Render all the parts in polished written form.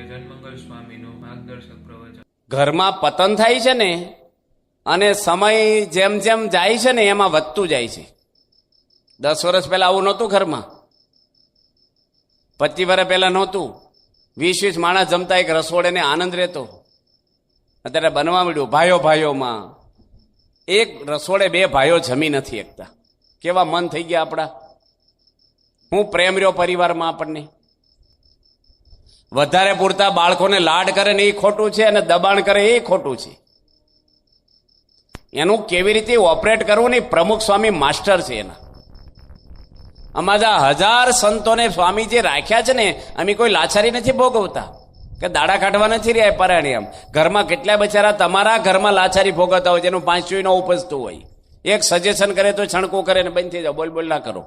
પૂજ્ય જનમંગલ સ્વામીનું માર્ગદર્શક પ્રવચન. ઘરમાં પતન થાય છે ને, અને સમય જેમ જેમ જાય છે ને એમાં વધતું જાય છે. 10 વર્ષ પહેલા આવું નહોતું ઘરમાં, 25 વર્ષ પહેલા નહોતું. 20 માણસ જમતા, એક રસોડે ને આનંદ રહેતો. અત્યારે બનવા મળ્યું ભાઈઓમાં. એક રસોડે 2 ભાઈઓ જમી નથી શકતા. કેવા મન થઈ ગયા આપણા. હું પ્રેમ રહ્યો પરિવારમાં આપણને. વધારે પૂરતા બાળકોને લાડ કરે ને એ ખોટું છે, અને દબાણ કરે એ ખોટું છે. એનું કેવી રીતે ઓપરેટ કરવું ને પ્રમુખ સ્વામી માસ્ટર છે એના. અમારા 1000 સંતોને સ્વામી જે રાખ્યા છે ને, અમે કોઈ લાચારી નથી ભોગવતા કે દાડા કાઢવા નથી રહ્યા પરાણી. એમ ઘરમાં કેટલા બચારા તમારા ઘરમાં લાચારી ભોગવતા હોય, જેનું 5 ન ઉપજતું હોય. એક સજેશન કરે તો છણકું કરે ને બંધ થઈ જાવ, બોલ ના કરો.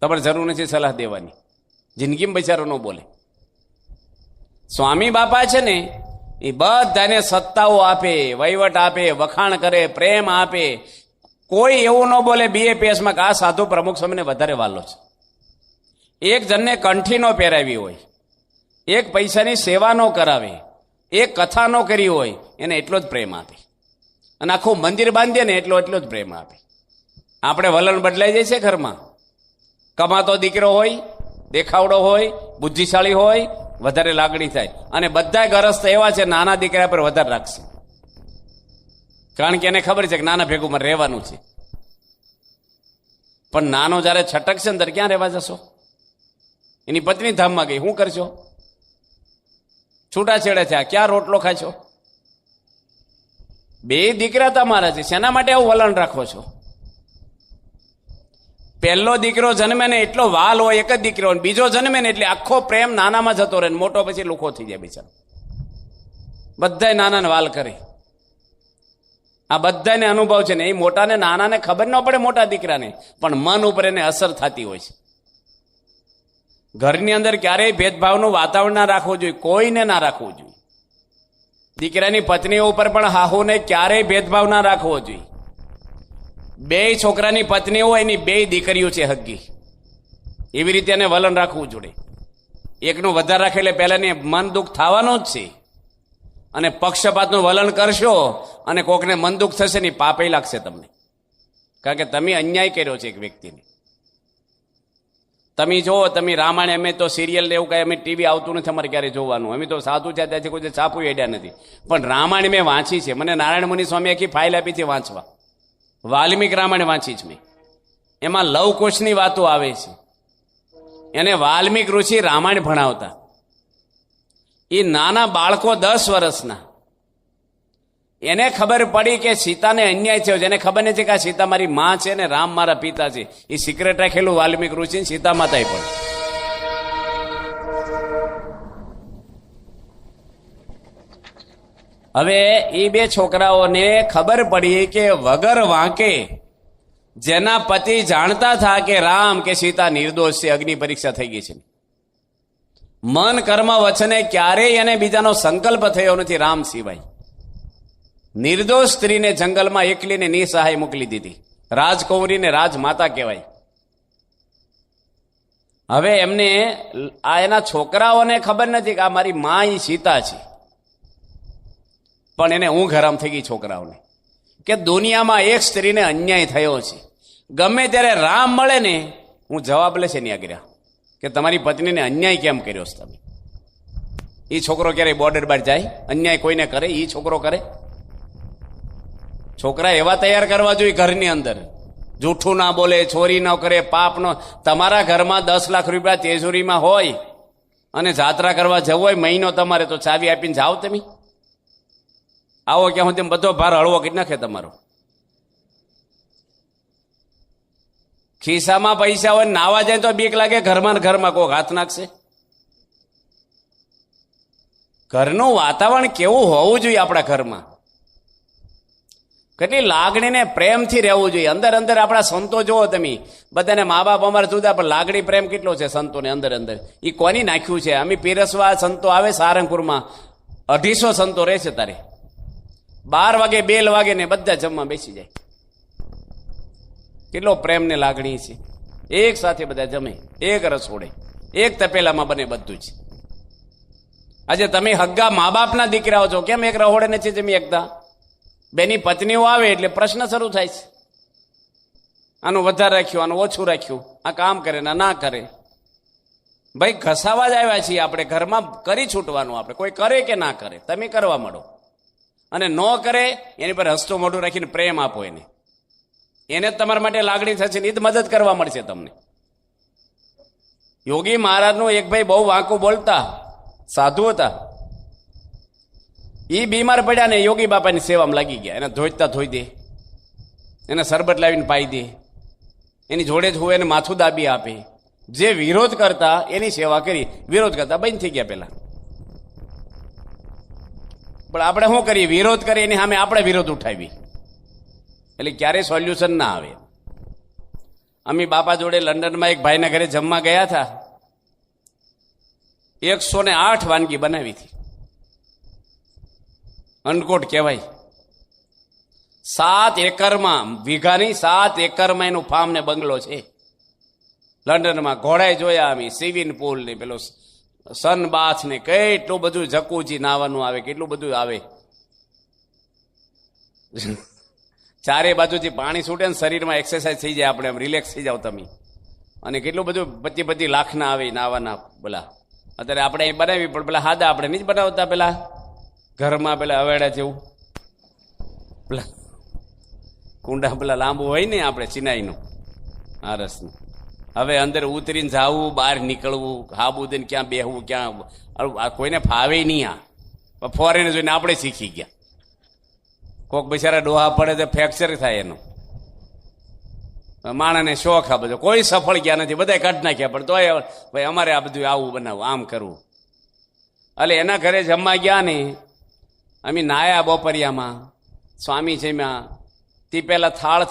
તમારે જરૂર નથી સલાહ દેવાની. જિંદગીમાં બચારો ન બોલે. સ્વામી બાપા છે ને એ બધાને સત્તાઓ આપે, વહીવટ આપે, વખાણ કરે, પ્રેમ આપે. કોઈ એવું ન બોલે BAPSમાં કે આ સાધુ પ્રમુખ સ્વામીને વધારે વાલો છે. એક જણને કંઠી ન પહેરાવી હોય, એક પૈસાની સેવા ન કરાવે, એક કથા ન કરી હોય, એને એટલો જ પ્રેમ આપે. અને આખું મંદિર બાંધીએ ને એટલો જ પ્રેમ આપે. આપણે વલણ બદલાઈ જાય છે ઘરમાં. કમાતો દીકરો હોય, દેખાવડો હોય, બુદ્ધિશાળી હોય, વધારે લાગણી થાય. અને બધા ગરસ્ત એવા છે નાના દીકરા પર વધારે રાખશે, કારણ કે એને ખબર છે કે નાના ભેગું મારે રહેવાનું છે. પણ નાનો જયારે છટકશે ને ત્યારે ક્યાં રહેવા જશો? એની પત્ની ધામમાં ગઈ, શું કરશો? છૂટાછેડા થયા, ક્યાં રોટલો ખાશો? 2 દીકરા તમારા છે, શેના માટે આવું વલણ રાખો છો? પહેલો દીકરો જન્મે ને એટલો વાલ હોય એક જ દીકરો, બીજો જન્મે ને એટલે આખો પ્રેમ નાનામાં જતો રહે, મોટો પછી લુખો થઈ જાય બિચારો. બધાય નાનાને વાલ કરે. આ બધાને અનુભવ છે ને. એ મોટાને નાનાને ખબર ન પડે, મોટા દીકરાને, પણ મન ઉપર એને અસર થતી હોય છે. ઘરની અંદર ક્યારેય ભેદભાવનું વાતાવરણ ના રાખવું જોઈએ, કોઈને ના રાખવું જોઈએ. દીકરાની પત્નીઓ ઉપર પણ હાહુને ક્યારેય ભેદભાવ ના રાખવો જોઈએ. 2 છોકરાની પત્નીઓ હોય, એની 2 દીકરીઓ છે હગ્ગી, એવી રીતે એને વલણ રાખવું જોઈએ. એકનું વધારે રાખે એટલે પહેલાને મન દુઃખ થવાનું જ છે. અને પક્ષપાતનું વલણ કરશો અને કોકને મન દુઃખ થશે ને પાપે લાગશે તમને, કારણ કે તમે અન્યાય કર્યો છે એક વ્યક્તિને. તમે જો, તમે રામાયણ, અમે તો સિરિયલ ને એવું કઈ અમે ટીવી આવતું નથી અમારે ક્યારે જોવાનું. અમે તો સાધુ છે ત્યાંથી કોઈ છાપું એડ્યા નથી. પણ રામાયણ મેં વાંચી છે. મને નારાયણ મુનિ સ્વામી આખી ફાઇલ આપી છે વાંચવા. વાલ્મિક રામાયણ વાંચી છે મેં. એમાં લવકુશની વાતો આવે છે. એને વાલ્મિક ઋષિ રામાયણ ભણાવતા. એ નાના બાળકો 10 વર્ષના, એને ખબર પડી કે સીતાને અન્યાય થયો. જેને ખબર નથી કે આ સીતા મારી માં છે ને રામ મારા પિતા છે, એ સિક્રેટ રાખેલું વાલ્મિક ઋષિ સીતા માતાએ પણ. હવે એ 2 છોકરાઓને ખબર પડી કે વગર વાંકે જેના પતિ જાણતા હતા કે રામ કે સીતા નિર્દોષ છે, અગ્નિ પરીક્ષા થઈ ગઈ છે. મન કર્મ વચને ક્યારેય એને બીજાનો સંકલ્પ થયો નથી રામ સિવાય. નિર્દોષ સ્ત્રીને જંગલમાં એકલીને નિસહાય મોકલી દીધી. રાજકુંવરીને રાજમાતા કહેવાય. હવે એમને આ એના છોકરાઓને ખબર નથી કે આ મારી માં ઈ સીતા છે. પણ એને ઊંઘ હરામ થઈ ગઈ છોકરાઓને કે દુનિયામાં એક સ્ત્રીને અન્યાય થયો છે. ગમે ત્યારે રામ મળે ને, હું જવાબ લેશે નહીં આગળ કે તમારી પત્નીને અન્યાય કેમ કર્યો છે તમે. એ છોકરો ક્યારેય બોર્ડર બહાર જાય, અન્યાય કોઈને કરે? એ છોકરો કરે? છોકરા એવા તૈયાર કરવા જોઈએ ઘરની અંદર, જૂઠું ના બોલે, ચોરી ન કરે, પાપ ન. તમારા ઘરમાં 10 લાખ રૂપિયા તેજોરીમાં હોય અને જાત્રા કરવા જવું હોય મહિનો તમારે, તો ચાવી આપીને જાઓ તમે? આવો ક્યાં હું તેમ બધો ભાર હળવો કરી નાખે તમારો. ખિસ્સામાં પૈસા હોય, નાવા જાય તો બીક લાગે, ઘરમાં કોક હાથ નાખશે. ઘરનું વાતાવરણ કેવું હોવું જોઈએ આપણા ઘરમાં? કેટલી લાગણીને પ્રેમથી રહેવું જોઈએ. અંદર આપણા સંતો જુઓ તમે, બધાને મા બાપ અમારે જુદા, પણ લાગણી પ્રેમ કેટલો છે સંતોને અંદર. એ કોની નાખ્યું છે? અમે પીરસવા સંતો આવે સારંગપુરમાં, 250 સંતો રહે છે. તારે 12 વાગે બેલ વાગે ને બધા જમવા બેસી જાય. કેટલો પ્રેમ ને લાગણી છે. એક સાથે બધા જમે, એક રસોડે, એક તપેલામાં બને બધું જ. આજે તમે હગ્ગા મા બાપના દીકરાઓ છો, કેમ એક રહોડે નથી જમી એકતા? બેની પત્નીઓ આવે એટલે પ્રશ્ન શરૂ થાય છે, આનું વધારે રાખ્યું, આનું ઓછું રાખ્યું, આ કામ કરે ના કરે. ભાઈ ઘસાવા જ આવ્યા છીએ આપણે, ઘરમાં કરી છૂટવાનું. આપણે કોઈ કરે કે ના કરે, તમે કરવા માંડો, અને ન કરે એની પર હસતું મોઢું રાખીને પ્રેમ આપો એને જ તમારા માટે લાગણી થશે ને એ જ મદદ કરવા મળશે તમને. યોગી મહારાજનું એક ભાઈ બહુ વાંકું બોલતા સાધુ હતા. એ બીમાર પડ્યા ને યોગી બાપાની સેવામાં લાગી ગયા. એને ધોઈતા ધોઈ દે, એને શરબત લાવીને પાઈ દે, એની જોડે જ હોય એને માથું દાબી આપે. જે વિરોધ કરતા એની સેવા કરી, વિરોધ કરતા બંધ થઈ ગયા પેલા. પણ આપણે શું કરીએ? વિરોધ કરીએ એની સામે આપણે વિરોધ ઉઠાવી, એટલે ક્યારેય સોલ્યુશન ના આવે. અમે બાપા જોડે લંડનમાં એક ભાઈના ઘરે જમવા ગયા હતા. 108 વાનગી બનાવી હતી. અનકોટ કહેવાય. 7 એકરમાં, વીઘાની 7 એકરમાં એનું ફાર્મ ને બંગલો છે લંડનમાં. ઘોડાય જોયા અમે, સ્વિમિંગ પુલ ને પેલો સન બાથ ને કેટલું બધું, જકુજી નાવાનું આવે, કેટલું બધું આવે. ચારે બાજુથી પાણી છૂટે ને શરીરમાં એક્સરસાઇઝ થઈ જાય, આપણે રિલેક્સ થઈ જાવ તમે. અને કેટલું બધું 25 લાખના આવે નાવાના. બોલા અત્યારે આપણે અહીં બનાવી, પણ પેલા હાદા આપણે નહીં જ બનાવતા, પેલા ઘરમાં પેલા અવેડા જેવું પેલા કુંડા પેલા લાંબુ હોય ને આપણે ચિનાઈનું આ રસનું. હવે અંદર ઉતરીને જાવું, બહાર નીકળવું, હાબુદીને ક્યાં બેહવું, ક્યાં કોઈને ફાવે નહીં. આ ફોરેન જોઈને આપણે શીખી ગયા. કોક બિચારા ડોહા પડે તો ફ્રેક્ચર થાય એનું. માણસને શોખ આ બધો, કોઈ સફળ ગયા નથી, બધા કાઢી નાખ્યા. પણ તોય ભાઈ અમારે આ બધું આવું બનાવવું, આમ કરવું. એટલે એના ઘરે જમવા ગયા ને અમે નાયા બપોરિયામાં, સ્વામી જમ્યા. તે પેલા થાળ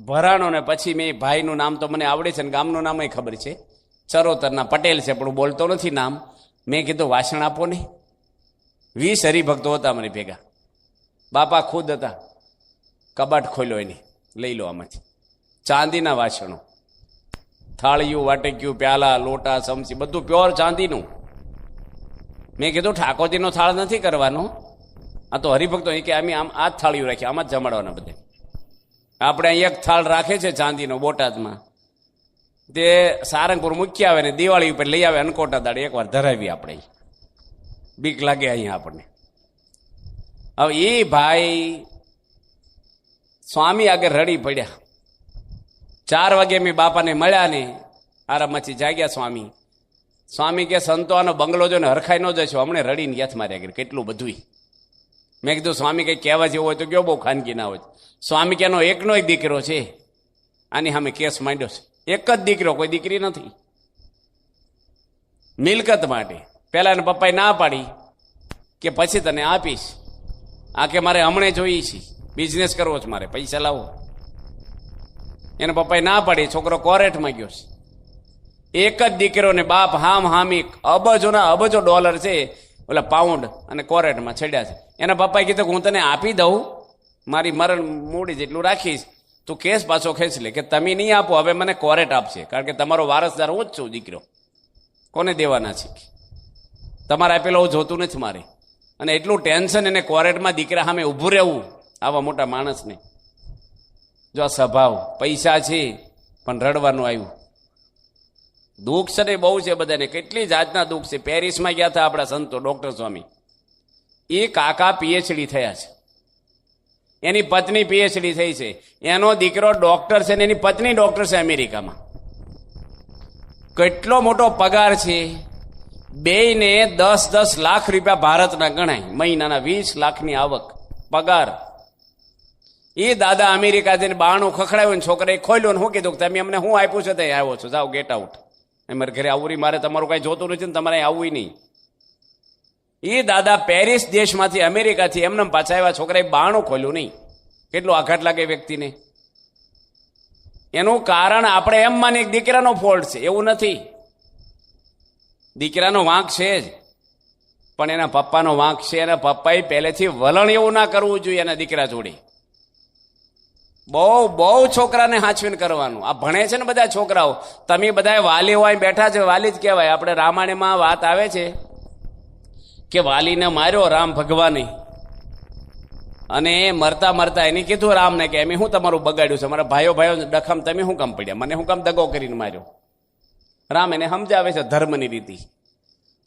ભરાણો ને પછી મેં ભાઈનું નામ તો મને આવડે છે ને ગામનું નામ ખબર છે, ચરોતરના પટેલ છે, પણ હું બોલતો નથી નામ. મેં કીધું વાસણ આપો ને. 20 હરિભક્તો હતા મને ભેગા. બાપા ખુદ હતા. કબાટ ખોલ્યો એને, લઈ લો આમાંથી ચાંદીના વાસણો, થાળિયું, વાટક્યું, પ્યાલા, લોટા, ચમચી, બધું પ્યોર ચાંદીનું. મેં કીધું ઠાકોરજીનો થાળ નથી કરવાનો, આ તો હરિભક્તો. કે અમે આમ આ જ થાળીઓ રાખી, આમાં જ જમાડવાના બધે. આપણે અહીં એક થાળ રાખે છે ચાંદીનો બોટાદમાં, તે સારંગપુર મૂકી આવે ને દિવાળી ઉપર લઈ આવે અનકોટા દાડે એકવાર ધરાવી. આપણે બીક લાગે અહીંયા આપણને. હવે એ ભાઈ સ્વામી આગળ રડી પડ્યા. 4 વાગે મેં બાપાને મળ્યા ને આરામમાંથી જાગ્યા સ્વામી. સ્વામી કે સંતો આનો બંગલો જો ને હરખાઈ ન જશો, હમણે રડીને ગયા મારે આગળ કેટલું બધું. મેં કીધું સ્વામી કંઈ કહેવા જેવું હોય તો કયો, બહુ ખાનગી ના હોય. સ્વામી કે એનો એકનો એક દીકરો છે, આની સામે કેસ માંડ્યો છે. એક જ દીકરો, કોઈ દીકરી નથી. મિલકત માટે પેલા એના પપ્પાએ ના પાડી કે પછી તને આપીશ. આ કે મારે હમણે જોઈએ છે, બિઝનેસ કરવો છે મારે, પૈસા લાવો. એના પપ્પાએ ના પાડી, છોકરો કોરેટમાં ગયો છે. એક જ દીકરો ને બાપ હામી અબજોના અબજો ડોલર છે, ઓલા પાઉન્ડ અને કોરેટમાં છેડ્યા છે. એના પપ્પાએ કીધું કે હું તને આપી દઉં, મારી મરણ મૂડી જેટલું રાખીશ, તું કેસ પાછો ખેંચી લે. કે તમે નહીં આપો, હવે મને કોરેટ આપશે, કારણ કે તમારો વારસદાર હું જ છું. દીકરો કોને દેવાના છે? તમારે આપેલો હું જોતું નથી મારે. અને એટલું ટેન્શન એને કોરેટમાં દીકરા સામે ઊભું રહેવું આવા મોટા માણસને. જો આ સ્વભાવ, પૈસા છે પણ રડવાનું આવ્યું. દુઃખ છે ને બહુ છે બધાને, કેટલી જાતના દુઃખ છે. પેરિસમાં ગયા હતા આપણા સંતો ડોક્ટર સ્વામી, એ કાકા પીએચડી થયા છે, એની પત્ની પીએચડી થઈ છે, એનો દીકરો ડોક્ટર છે ને એની પત્ની ડોક્ટર છે અમેરિકામાં. કેટલો મોટો પગાર છે. બેયને 10-10 લાખ રૂપિયા ભારતના ગણાય, મહિનાના 20 લાખની આવક પગાર. એ દાદા અમેરિકા જઈને બાણું ખખડાવ્યું ને છોકરાએ ખોલ્યું ને શું કીધું કે તમે અમને શું આપ્યું છે ત્યાં આવ્યો છો, જાઓ ગેટ આઉટ. મારે ઘરે આવવું નહીં, મારે તમારું કાંઈ જોતું નથી ને તમારે આવવું નહીં. એ દાદા પેરિસ દેશમાંથી અમેરિકાથી એમને પાછા આવ્યા, છોકરાએ બાણું ખોલ્યું નહીં. કેટલું આઘાત લાગે વ્યક્તિને. એનું કારણ આપણે એમ માની દીકરાનો ફોલ્ટ છે, એવું નથી. દીકરાનો વાંક છે જ, પણ એના પપ્પાનો વાંક છે. એના પપ્પાએ પહેલેથી વલણ એવું ના કરવું જોઈએ એના દીકરા જોડે. બહુ છોકરાને હાંચવીને કરવાનું. આ ભણે છે ને બધા છોકરાઓ, તમે બધા વાલી હોય બેઠા છે, વાલી જ કહેવાય. આપણે રામાયણમાં વાત આવે છે કે વાલીને માર્યો રામ ભગવાને, અને મરતા મરતા એને કીધું રામને કે એમ હું તમારું બગાડ્યું છે, મારા ભાઈઓ ડખમ તમે શું કામ પડ્યા, મને શું કામ દગો કરીને માર્યો. રામ એને સમજાવે છે ધર્મની રીતિ,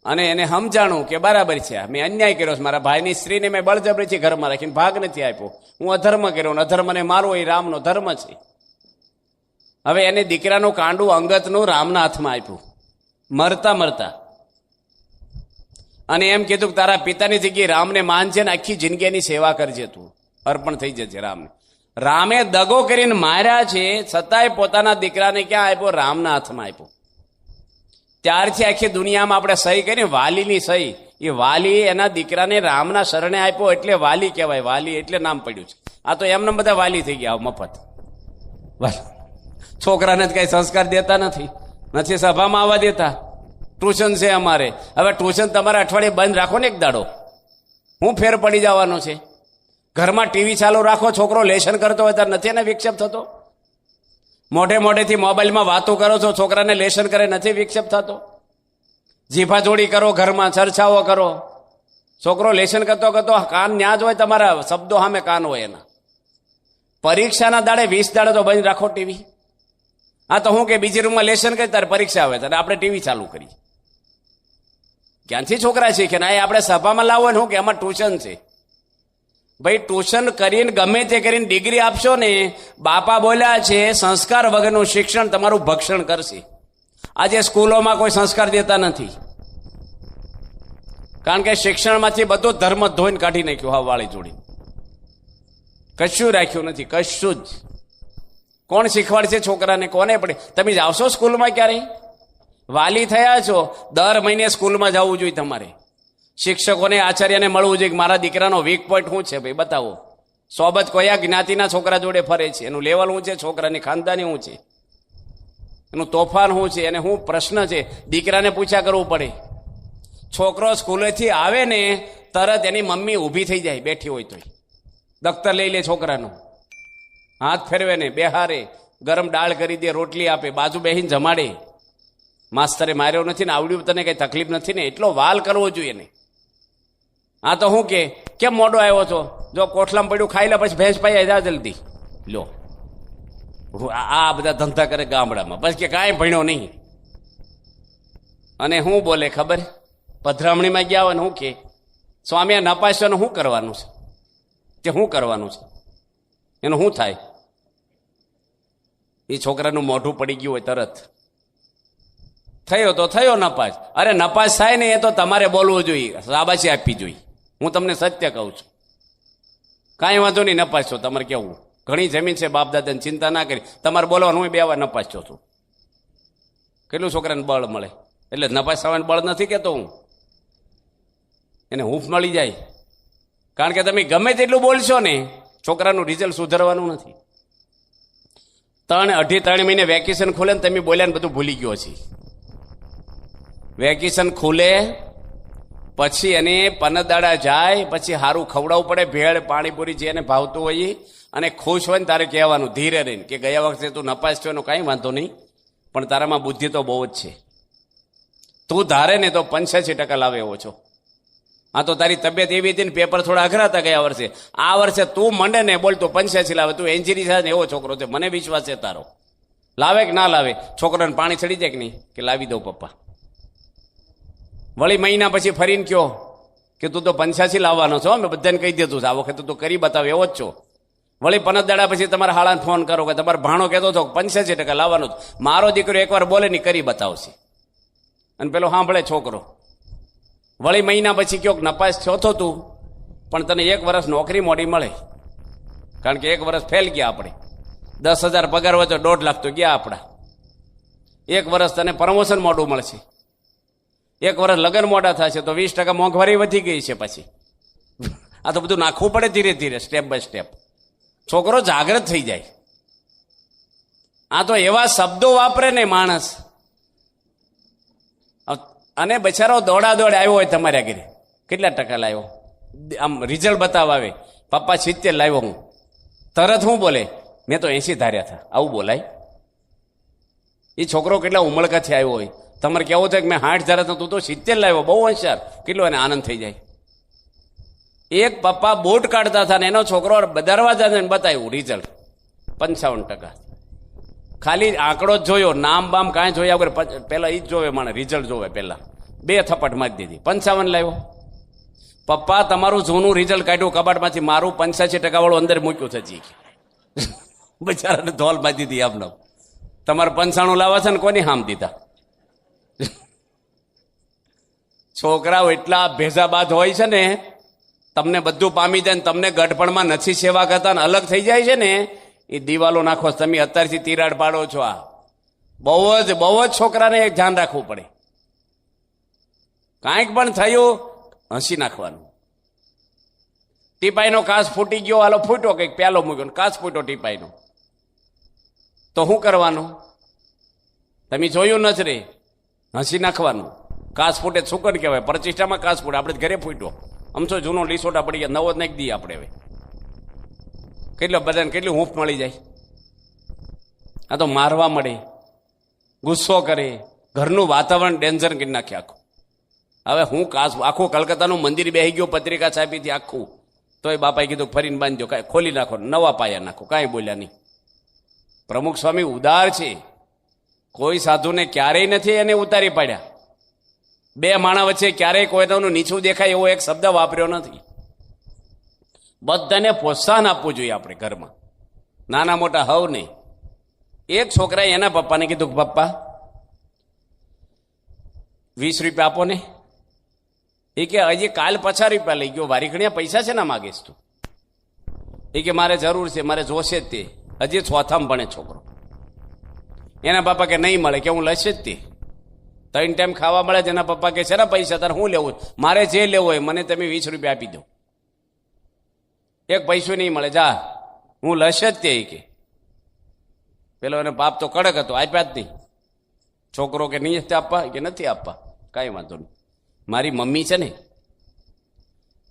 અને એને સમજાણું કે બરાબર છે મેં અન્યાય કર્યો છે, મારા ભાઈની સ્ત્રીને મેં બળજબરીથી ઘરમાં રાખીને ભાગ નથી આપ્યો, હું અધર્મ કર્યો, અધર્મને મારવો એ રામનો ધર્મ છે. હવે એને દીકરાનું કાંડું અંગતનું રામના હાથમાં આપ્યું મરતા મરતા, અને એમ કીધું કે તારા પિતાની જગ્યાએ રામને માનજે ને આખી જિંદગીની સેવા કરજે, તું અર્પણ થઈ જજે રામને. રામે દગો કરીને માર્યા છે, છતાંય પોતાના દીકરાને ક્યાં આપ્યો? રામના હાથમાં આપ્યો. ત્યારથી આખી દુનિયામાં આપણે સહી કરી વાલીની સહી, એ વાલી એના દીકરાને રામના શરણે આપ્યો એટલે વાલી કહેવાય, વાલી એટલે નામ પડ્યું છે. આ તો એમને બધા વાલી થઈ ગયા મફત. છોકરાને જ કઈ સંસ્કાર દેતા નથી, નથી સભામાં આવવા દેતા. ટ્યુશન છે અમારે, હવે ટ્યુશન તમારે અઠવાડિયે બંધ રાખો ને એક દાડો, હું ફેર પડી જવાનો છે. ઘરમાં ટીવી ચાલુ રાખો, છોકરો લેશન કરતો હોય ત્યારે નથી એને વિક્ષેપ થતો? મોઢે મોઢેથી મોબાઈલમાં વાતો કરો છો, છોકરાને લેશન કરે નથી વિક્ષેપ થતો? જીભાજોડી કરો, ઘરમાં ચર્ચાઓ કરો, છોકરો લેશન કરતો કરતો કાન ન્યા જ હોય, તમારા શબ્દો સામે કાન હોય એના. પરીક્ષાના દાડે 20 દાડે તો બંધ રાખો ટીવી. આ તો હું કે બીજી રૂમમાં લેશન કરી તારે પરીક્ષા આવે ત્યારે આપણે ટીવી ચાલુ કરીએ. ક્યાંથી છોકરા શીખે ને? આપણે સભામાં લાવો ને હું કે અમારે ટ્યુશન છે. ભાઈ ટ્યુશન કરીને ગમે તે કરીને ડિગ્રી આપશો ને, બાપા બોલ્યા છે સંસ્કાર વગરનું શિક્ષણ તમારું ભક્ષણ કરશે. આજે સ્કૂલોમાં કોઈ સંસ્કાર દેતા નથી, કારણ કે શિક્ષણમાંથી બધો ધર્મ ધોઈને કાઢી નાખ્યું, હા વાળી જોડી કશું રાખ્યું નથી, કશું જ. કોણ શીખવાડશે છોકરાને? કોને પડે? તમે જાવશો સ્કૂલમાં ક્યારેય? વાલી થયા છો, દર મહિને સ્કૂલમાં જવું જોઈએ તમારે. શિક્ષકોને આચાર્યને મળવું જોઈએ કે મારા દીકરાનો વીક પોઈન્ટ શું છે ભાઈ બતાવો. સોબત કયા જ્ઞાતિના છોકરા જોડે ફરે છે, એનું લેવલ શું છે, છોકરાની ખાનદાની શું છે, એનું તોફાન શું છે, એને શું પ્રશ્ન છે, દીકરાને પૂછ્યા કરવું પડે. છોકરો સ્કૂલેથી આવે ને તરત એની મમ્મી ઊભી થઈ જાય, બેઠી હોય તોય દફતર લઈ લે છોકરાનું, હાથ ફેરવે ને બેહારે, ગરમ દાળ કરી દે, રોટલી આપે, બાજુ બેહીને જમાડે. માસ્તરે માર્યો નથી ને, આવડ્યું તને કઈ તકલીફ નથી ને, એટલો વાલ કરવો જોઈએ ને. આ તો હું કે કેમ મોડો આવ્યો છો? જો કોઠલામાં પડ્યું ખાઈ લે, પછી ભેંસ પાઈ જા જલ્દી લો. આ બધા ધંધા કરે ગામડામાં, બસ કે કાંઈ ભણ્યો નહીં. અને હું બોલે ખબર, પધરામણીમાં ગયા હોય ને હું કે સ્વામી આ નપાસ્યોનું શું કરવાનું છે? કે શું કરવાનું છે એનું શું થાય? એ છોકરાનું મોઢું પડી ગયું હોય તરત, થયો તો થયો નપાસ. અરે નપાસ થાય ને એ તો તમારે બોલવું જોઈએ, શાબાશી આપવી જોઈએ. હું તમને સત્ય કહું છું, કાંઈ વાંધો નહીં, નપાસ છો તમારે કેવું. ઘણી જમીન છે બાપ દાદાની, ચિંતા ના કરી, તમારે બોલવાનું. હું 2 વાર નપાસ છો છું. કેટલું છોકરાને બળ મળે? એટલે નપાસ થવાનું બળ નથી કહેતો હું, એને હૂંફ મળી જાય. કારણ કે તમે ગમે તેટલું બોલશો ને, છોકરાનું રિઝલ્ટ સુધરવાનું નથી. 3-3.5 મહિને વેકેશન ખુલે ને તમે બોલ્યા ને બધું ભૂલી ગયો છે. વેકેશન ખુલે પછી એને 15 દાડા જાય, પછી સારું ખવડાવવું પડે, ભેળ પાણીપુરી જે એને ભાવતું હોય, અને ખુશ હોય ને તારે કહેવાનું ધીરે રહીને કે ગયા વખતે તું નપાસ થયો એનો કાંઈ વાંધો નહીં, પણ તારામાં બુદ્ધિ તો બહુ જ છે. તું ધારે ને તો 85% લાવે એવો છો. આ તો તારી તબિયત એવી હતી ને, પેપર થોડા અઘરા હતા ગયા વર્ષે, આ વર્ષે તું મંડે ને બોલ તો 85 લાવે. તું એન્જિનિયર છે ને એવો છોકરો છે, મને વિશ્વાસ છે તારો. લાવે કે ના લાવે? છોકરાને પાણી ચડી જાય કે નહીં કે લાવી દઉં પપ્પા. વળી મહિના પછી ફરીને કયો કે તું તો 85 લાવવાનો છો, મેં બધાને કહી દીધું છે, આ વખતે તું કરી બતાવ એવો જ છો. વળી 15 દાડા પછી તમારા હાળાને ફોન કરો કે તમારો ભાણો કહેતો હતો 85% લાવવાનો જ. મારો દીકરો એકવાર બોલે ને કરી બતાવશે, અને પેલો સાંભળે છોકરો. વળી મહિના પછી કયો નપાસ થયો તો તું, પણ તને 1 વર્ષ નોકરી મોડી મળે, કારણ કે 1 વર્ષ ફેલ ગયા આપણે. 10,000 પગાર હોય તો 1.5 લાખ તો ગયા આપણા. 1 વર્ષ તને પ્રમોશન મોડું મળશે, 1 વર્ષ લગ્ન મોડા થશે તો 20% મોંઘવારી વધી ગઈ છે. પછી આ તો બધું નાખવું પડે ધીરે ધીરે, સ્ટેપ બાય સ્ટેપ. છોકરો જાગૃત થઈ જાય. આ તો એવા શબ્દો વાપરે ને માણસ, અને બચારો દોડા દોડ આવ્યો હોય તમારે ઘરે, કેટલા ટકા લાવ્યો, આમ રિઝલ્ટ બતાવવા આવે, પપ્પા 70 લાવ્યો હું, તરત હું બોલે મેં તો 80 ધાર્યા હતા. આવું બોલાય? એ છોકરો કેટલા ઉમળકાથી આવ્યો હોય. તમારે કેવું થાય કે મેં 60,000 હતો, તું તો 70 લાવ્યો, બહુ હોશિયાર. કેટલો એને આનંદ થઈ જાય. એક પપ્પા બોટ કાઢતા હતા ને એનો છોકરો દરવાજા જઈને બતાવ્યું રિઝલ્ટ 55%. ખાલી આંકડો જ જોયો, નામ બામ કાંઈ જોયા વગર પેલા એ જ જોવે, માણે રિઝલ્ટ જોવે. પેલા 2 થપ્પડ મારી દીધી, 55 લાવ્યો. પપ્પા તમારું જૂનું રિઝલ્ટ કાઢ્યું કબાટમાંથી, મારું 85% વાળું અંદર મૂક્યું છે જી. બિચારાને ધોલ મારી દીધી. આપનો તમારે 95 લાવવા છે ને કોની હામ દીધા. છોકરાઓ એટલા ભેજાબાદ હોય છે ને, તમને બધું પામી જાય ને તમને ગઢપણમાં નથી સેવા કરતા ને અલગ થઈ જાય છે ને, એ દિવાલો નાખો. તમે અત્યારથી તિરાડ પાડો છો. આ બહુ જ છોકરાને એક ધ્યાન રાખવું પડે. કાંઈક પણ થયું હસી નાખવાનું. ટીપાઈનો કાચ ફૂટી ગયો, હાલો ફૂટ્યો, કંઈક પ્યાલો મૂક્યો કાચ ફૂટ્યો ટીપાઈનો, તો શું કરવાનું? તમે જોયું નથી રે, હસી નાખવાનું. કાચ ફૂટે સુકન કહેવાય, પ્રતિષ્ઠામાં કાચ ફૂટે. આપણે ઘરે ફૂટ્યો, આમ તો જૂનો લીસોટા પડી ગયા, નવો જ નાખી દઈએ આપણે. હવે કેટલો બધાને કેટલી હૂંફ મળી જાય. આ તો મારવા મળે, ગુસ્સો કરે, ઘરનું વાતાવરણ ડેન્જર કરી નાખે આખું. હવે હું આખું કલકત્તાનું મંદિર બેસી ગયો, પત્રિકા છાપી હતી આખું, તોય બાપાએ કીધું ફરીને બાંધજો, કાંઈ ખોલી નાખો, નવા પાયા નાખો, કાંઈ બોલ્યા નહીં. પ્રમુખ સ્વામી ઉદાર છે, કોઈ સાધુને ક્યારેય નથી એને ઉતારી પાડ્યા. 2 માણા વચ્ચે ક્યારેય કોઈનું નીચું દેખાય એવો એક શબ્દ વાપર્યો નથી. બધાને પ્રોત્સાહન આપવું જોઈએ આપણે ઘરમાં, નાના મોટા હવ નહીં. એક છોકરાએ એના પપ્પાને કીધું, પપ્પા 20 રૂપિયા આપો ને. એ કે હજી કાલ 50 રૂપિયા લઈ ગયો, વારીખણિયા પૈસા છે ને માગીશ તું? એ કે મારે જરૂર છે, મારે જોશે જ તે. હજી 4થામાં ભણે છોકરો. એના પપ્પા કે નહીં મળે, કે હું લઈશ જ તે. 3 ટાઈમ ખાવા મળે. એના પપ્પા કે છે ને પૈસા તારે હું લેવું? મારે જે લેવું હોય મને તમે 20 રૂપિયા આપી દો. એક પૈસો નહીં મળે, જા હું લઈશ જ તે. કે પેલો એને બાપ તો કડક હતો, આપ્યા જ નહીં. છોકરો કે નહીં આપવા, કે નથી આપવા, કાંઈ વાંધો નહીં. મારી મમ્મી છે ને,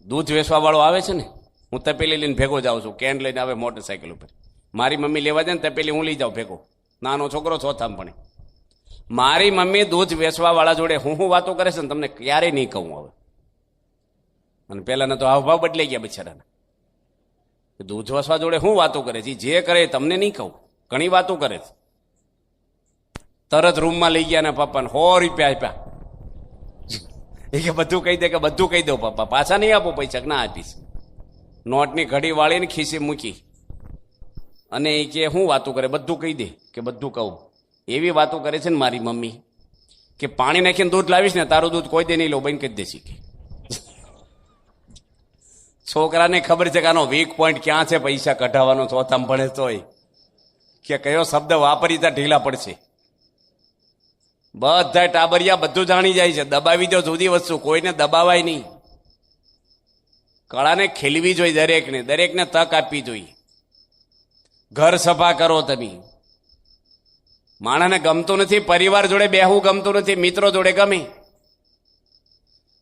દૂધ વેચવા વાળો આવે છે ને, હું તપેલી લઈને ભેગો જાઉં છું, કેન લઈને આવે મોટરસાઇકલ ઉપર. મારી મમ્મી લેવા જાય ને તપેલી હું લઈ જાઉં ભેગો. નાનો છોકરો 4થામાં ભણે. મારી મમ્મી દૂધ વેચવા વાળા જોડે હું વાતો કરે છે ને તમને ક્યારેય નહીં કહું હવે. અને પેલાના તો હાવભાવ બદલાઈ ગયા બિચારાના. દૂધ વેચવા જોડે હું વાતો કરે છે, જે કરે તમને નહીં કહું, ઘણી વાતો કરે છે. તરત રૂમમાં લઈ ગયા ને પપ્પાને 100 રૂપિયા આપ્યા. એ કે બધું કહી દે, કે બધું કહી દો પપ્પા, પાછા નહીં આપો પૈસા, ના આપીશ. નોટની ઘડી વાળીને ખીસી મૂકી અને એ કે હું વાતો કરે, બધું કહી દે, કે બધું કહું. એવી વાતો કરે છે ને મારી મમ્મી, કે પાણી નાખીને દૂધ લાવીશ ને તારું દૂધ કોઈ દે નહીં લો, બંધ કરી દેશી. કે છોકરાને ખબર છે કે આનો વીક પોઈન્ટ ક્યાં છે, પૈસા કઢાવવાનો. 4થામાં ભણે તોય કે કયો શબ્દ વાપરી ત્યાં ઢીલા પડશે. બધા ટાબરિયા બધું જાણી જાય છે. દબાવી દો જુદી વસ્તુ, કોઈને દબાવાય નહીં. કળાને ખેલવી જોઈએ દરેકને તક આપવી જોઈએ. ઘર સફા કરો તમે. માણસને ગમતું નથી, પરિવાર જોડે બેહવું ગમતું નથી, મિત્રો જોડે ગમે.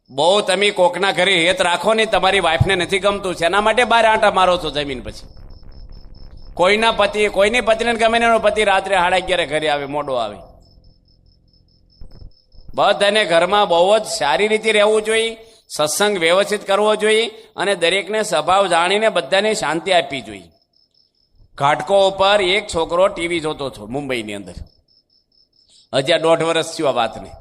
બહુ તમે કોકના ઘરે હેત રાખો ને, તમારી વાઈફને નથી ગમતું, શેના માટે બહાર આંટા મારો છો જમીન પછી? કોઈની પત્નીને ગમે ને એનો પતિ રાત્રે 11:30 ઘરે આવે, મોડો આવે. બધાને ઘરમાં બહુ જ સારી રીતે રહેવું જોઈએ, સત્સંગ વ્યવસ્થિત કરવો જોઈએ અને દરેકને સ્વભાવ જાણીને બધાને શાંતિ આપવી જોઈએ. ઘાટકો ઉપર એક છોકરો ટીવી જોતો હતો મુંબઈની અંદર. હજી 1.5 વર્ષ થયું આ વાતને.